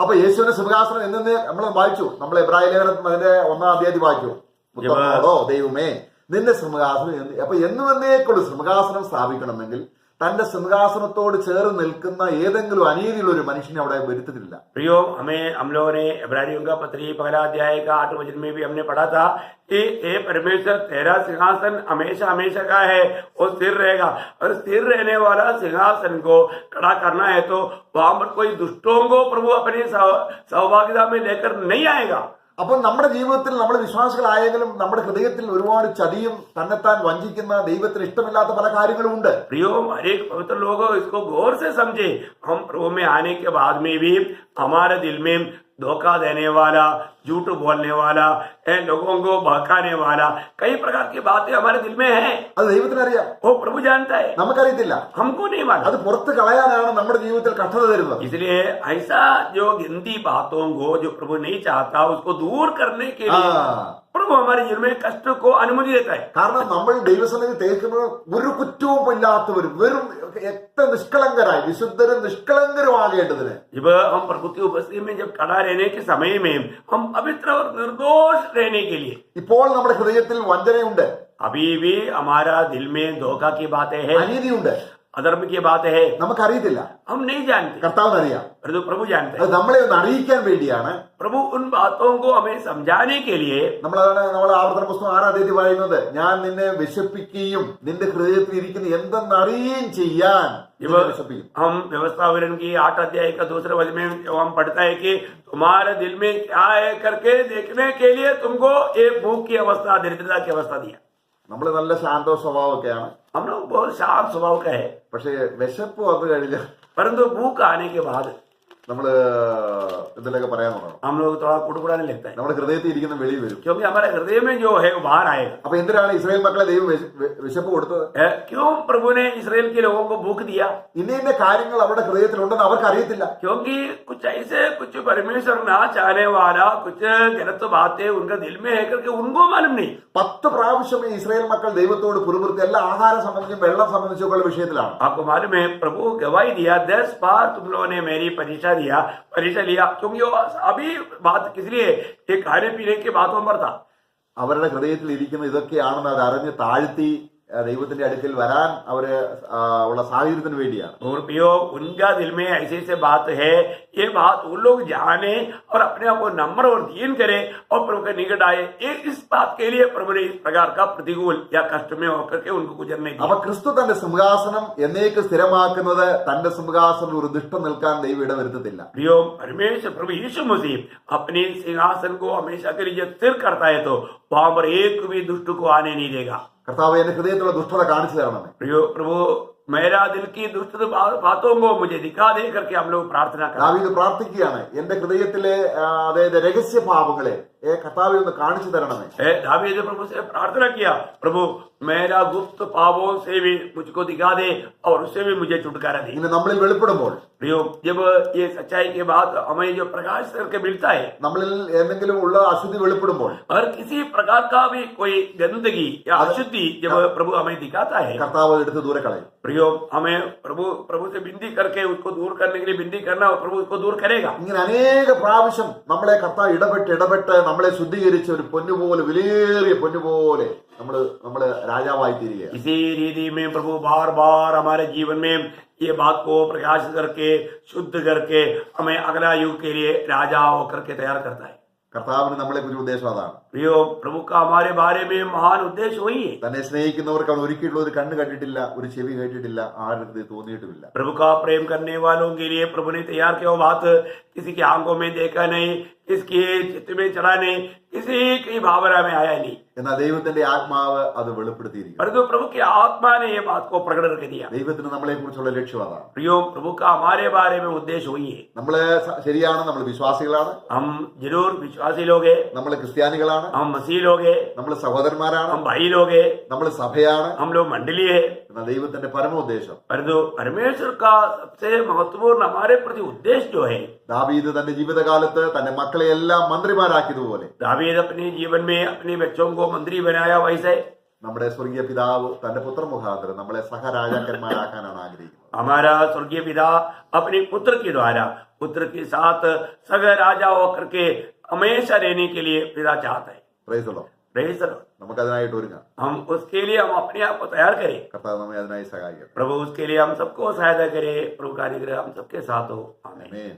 അപ്പൊ യേശുവിന്റെ സിംഹാസനം എന്നെ നമ്മൾ വായിച്ചു. നമ്മൾ എബ്രായ ലേഖനം അതിന്റെ 1-ാം അധ്യായത്തിൽ വായിച്ചു. പുത്രനോടോ ദൈവമേ നിന്റെ സിംഹാസനം അപ്പൊ എന്നുവന്നേക്കുള്ള സിംഹാസനം സ്ഥാപിക്കണമെങ്കിൽ തന്റെ സിംഹാസനത്തോട് ചേർന്ന് നിൽക്കുന്ന ഏതെങ്കിലും അനീതിയുള്ള ഒരു മനുഷ്യനെ അവിടെ വരുത്തിട്ടില്ല. प्रियो, हम लोगों ने इब्रानियों का पत्री 1 अध्याय का 8 वचन में भी हमने पढ़ा था कि हे परमेश्वर तेरा सिंहासन हमेशा हमेशा का है, वो स्थिर रहेगा. और स्थिर रहने वाला सिंहासन को खड़ा करना है तो वहां पर कोई दुष्टों को प्रभु अपनी सहभागिता में लेकर नहीं आएगा. അപ്പൊ നമ്മുടെ ജീവിതത്തിൽ നമ്മൾ വിശ്വാസികളായെങ്കിലും നമ്മുടെ ഹൃദയത്തിൽ ഒരുപാട് ചതിയും തന്നെത്താൻ വഞ്ചിക്കുന്ന ദൈവത്തിന് ഇഷ്ടമില്ലാത്ത പല കാര്യങ്ങളും ഉണ്ട്. प्रियो, हर एक पवित्र लोग इसको गौर से समझे. हम प्रभु में आने के बाद में भी हमारे दिल में धोखा देने वाला, झूठ बोलने वाला, लोगों को बहकाने वाला कई प्रकार की बातें हमारे दिल में है. അത് ദൈവത്തിനറിയാം, वो प्रभु जानता है, നമുക്കറിയത്തില്ല. हमको नहीं मालूम. അത് പുറത്ത് കളയാനാണ് നമ്മുടെ ജീവിതത്തിൽ കഷ്ടത തരുന്നത്. इसलिए ऐसा जो गंदी बातों को जो प्रभु नहीं चाहता उसको दूर करने के लिए प्रभु हमारे जीवन में कष्ट को अनुमति देता है. കാരണം നമ്മൾ ദൈവസന്നിധി തേക്കുന്നത് ഒരു കുറ്റവും ഇല്ലാത്തവരും വെറും ഏറ്റവും നിഷ്കളങ്കരായി വിശുദ്ധരും നിഷ്കളങ്കരുമാകേണ്ടതിന്. जब हम प्रभु की उपस्थिति में जब खड़ा रहने के समय में हम पवित्र और निर्दोष रहने के लिए ഇപ്പോൾ നമ്മുടെ ഹൃദയത്തിൽ വഞ്ചനയുണ്ട്, अभी भी हमारा दिल में धोखा की बातें हैं, അനീതിയുണ്ട്, अधर्म की बातें हैं, നമുക്കറിയത്തില്ല. हम नहीं जानते, കർത്താവിനറിയാം. परंतु प्रभु जानते അത് हैं. നമ്മളെ ഒന്ന് അറിയിക്കാൻ വേണ്ടിയാണ്. प्रभु उन बातों को हमें समझाने के लिए നമ്മൾ ആവർത്തന പുസ്തകം 6-ാം അധ്യായത്തിൽ പറയുന്നത് ഞാൻ നിന്നെ വിശപ്പിക്കുകയും നിന്റെ ഹൃദയത്തിൽ ഇരിക്കുന്ന എന്തെന്നറിയുകയും ചെയ്യാൻ വിശപ്പിക്കും. हम व्यवस्था विवरण की 8 अध्याय का 2 वचन में हम पढ़ता है कि तुम्हारे दिल में क्या है करके देखने के लिए तुमको ये भूख की अवस्था, दरिद्रता की अवस्था दिया. നമ്മൾ നല്ല ശാന്ത സ്വഭാവമൊക്കെയാണ്, हम लोग बहुत शांत स्वभाव का है, പക്ഷേ വിശപ്പ് വന്നു കഴിഞ്ഞാൽ परंतु भूख आने के बाद നമ്മള് ഇതിലൊക്കെ പറയാൻ തുടങ്ങും. हम लोग थोड़ा कुड़कुड़ाने लगता है, നമ്മുടെ ഹൃദയത്തിൽ ഇരിക്കുന്ന വെളി വരും. क्योंकि हमारे हृदय में जो है वो बाहर आएगा. അപ്പൊ എന്തിനാണ് ഇസ്രായേൽ മക്കളെ ദൈവം വിശപ്പ് കൊടുത്തത്? क्यों प्रभु ने इसराइल के लोगों को भूख दिया? ഇന്ന കാര്യങ്ങൾ അവരുടെ ഹൃദയത്തിലുണ്ടെന്ന് അവർക്ക് അറിയത്തില്ല. क्योंकि कुछ ऐसे कुछ परमेश्वर ना चाहने वाला कुछ गलत बातें उनका दिल में है करके उनको मालूम नहीं. 10 പ്രാവശ്യം ഈ ഇസ്രായേൽ മക്കൾ ദൈവത്തോട് പുറപുറത്തി എല്ലാ ആഹാരം സംബന്ധിച്ചും വെള്ളം സംബന്ധിച്ചൊക്കെയുള്ള വിഷയത്തിലാണ്. आपको मालूम है प्रभु गवाही दिया 10 बार तुम लोगों ने मेरी परीक्षा लिया, क्योंकि वो अभी बात किस लिए ये खाने पीने की बातों पर था. അവരുടെ ഹൃദയത്തിൽ ഇരിക്കുന്ന ഇതൊക്കെയാണെന്ന് അത് അറിഞ്ഞ് താഴ്ത്തി ദൈവത്തിന്റെ അടുക്കൽ വരാൻ അവര് ഉള്ള സാഹചര്യത്തിന് വേണ്ടിയാണ്. और प्रियो, उनका दिल में ऐसे से बात है, ये बात वो लोग जाने और अपने आप को नम्र और दीन करे और प्रभु के निकट आए। इस बात के लिए प्रभु ने इस प्रकार का प्रतिकूल या कष्ट में होकर के उनको गुजरने അപ്പൊ दिया। ക്രിസ്തു തന്റെ സിംഹാസനം എന്നേക്ക് സ്ഥിരമാക്കുന്നത് തന്റെ സിംഹാസനം ഒരു ദുഷ്ടം നിൽക്കാൻ ദൈവം ഇടവരുത്തത്തില്ല. प्रियो, परमेश्वर प्रभु यीशु मसीह अपने सिंहासन को हमेशा के लिए स्थिर करता है, तो वहां पर एक भी दुष्ट को आने नहीं देगा। കർത്താവ് എന്റെ ഹൃദയത്തിലുള്ള ദുഷ്ടത കാണിച്ചു തരണമേ. प्रियो प्रभु, मेरा दिल की दुष्ट बातों को मुझे दिखा दे करके हम लोग प्रार्थना करें। ദാവീദ് പ്രാർത്ഥിക്കുകയാണ്, എന്റെ ഹൃദയത്തിലെ അതായത് രഹസ്യ പാപങ്ങളെ കർത്താവെ ഒന്ന് കാണിച്ചു തരണമേ. दावीद ने प्रभु से प्रार्थना किया, प्रभु मेरा गुप्त पापों से भी मुझको दिखा दे और उससे भी मुझे छुटकारा दे। ഇങ്ങനെ നമ്മളിൽ വെളിപ്പെടുമ്പോൾ, प्रियो, जब ये सच्चाई के बाद हमें जो प्रकाश करके मिलता है, നമ്മളിൽ എന്തെങ്കിലും ഉള്ള അശുദ്ധി വെളിപ്പെടുമ്പോൾ, और किसी प्रकार का भी कोई गंदगी या अशुद्धि जब प्रभु हमें दिखाता है, കർത്താവ് അത് എടുത്ത് ദൂരെ കളയും. प्रियो हमें प्रभु से विनती करके उसको दूर करने के लिए विनती करना, और प्रभु उसको दूर करेगा। ഇങ്ങനെ അനേക പ്രാവശ്യം നമ്മളെ കർത്താവ് ഇടപെട്ട് നമ്മളെ ശുദ്ധീകരിച്ച് ഒരു പൊന്നുപോലെ, വിലയേറിയ പൊന്നുപോലെ നമ്മള് രാജാവായി തീരുക. इसी रीति में प्रभु बार बार हमारे जीवन में ये बात को प्रकाशित करके, शुद्ध करके हमें अगला युग के लिए राजा होकर के तैयार करता है। കർത്താവിന് നമ്മളെ കുറിച്ച് ഉദ്ദേശം അതാണ്. प्रियो, प्रभु का हमारे बारे में महान उद्देश्य वही है। തന്നെ സ്നേഹിക്കുന്നവർക്ക് അവൻ ഒരിക്കലും ഒരു കണ്ണ് കണ്ടിട്ടില്ല, ഒരു ചെവി കേട്ടിട്ടില്ല, ആരുടെ തോന്നിയിട്ടുമില്ല. प्रभु का प्रेम करने वालों के लिए प्रभु ने तैयार किया वो बात किसी की आंखों में देखा नहीं, किसके चित्त में चढ़ा नहीं, किसी की भावना में आया नहीं, എന്നാൽ ദൈവത്തിന്റെ ആത്മാവ് അത് വെളിപ്പെടുത്തിയിരിക്കുന്നു. परंतु प्रभु की आत्मा ने ये बात को प्रकट करके दिया। ദൈവത്തിന് നമ്മളെ കുറിച്ചുള്ള ലക്ഷ്യം അതാണ്. प्रियो, प्रभु का हमारे बारे में उद्देश्य वही है। നമ്മള് ശരിയാണ്, നമ്മൾ വിശ്വാസികളാണ്, हम जरूर विश्वासी लोग हैं, നമ്മൾ ക്രിസ്ത്യാനികളാണ്, हम मसीह लोग हैं, നമ്മൾ സഹോദരന്മാരാണ്, हम भाई लोग हैं, നമ്മൾ സഭയാണ്. हम लोग मंडली है, എന്നാൽ ദൈവത്തിന്റെ പരമോദ്ദേശം, परंतु परमेश्वर का सबसे महत्वपूर्ण हमारे प्रति उद्देश्य जो है, ദാവീദ് തന്റെ ജീവിതകാലത്ത് തന്റെ മക്കളെ എല്ലാം മന്ത്രിമാരാക്കിയതുപോലെ दावीद अपने जीवन में अपने बच्चों को मंत्री बनाया, वैसे നമ്മുടെ സ്വർഗീയ പിതാവ് തന്റെ പുത്രമുഖാന്തരം നമ്മളെ സഹരാജാക്കന്മാരാക്കാനാണ് ആഗ്രഹിക്കുന്നത്. हमारा स्वर्गीय पिता अपने पुत्र के द्वारा पुत्र के साथ सग राजा होकर के हमेशा रहने के लिए पिता चाहता है। Praise the lord. Praise the lord. നമുക്കതിനായിട്ട് ഒരുങ്ങാം. हम उसके लिए हम अपने आप को तैयार करें, കർത്താവ് നമ്മെ അതിനായി സഹായിക്കട്ടെ. प्रभु उसके लिए हम सबको सहायता करे, प्रभु का अनुग्रह हम सबके साथ हो। आमीन। ആമേൻ.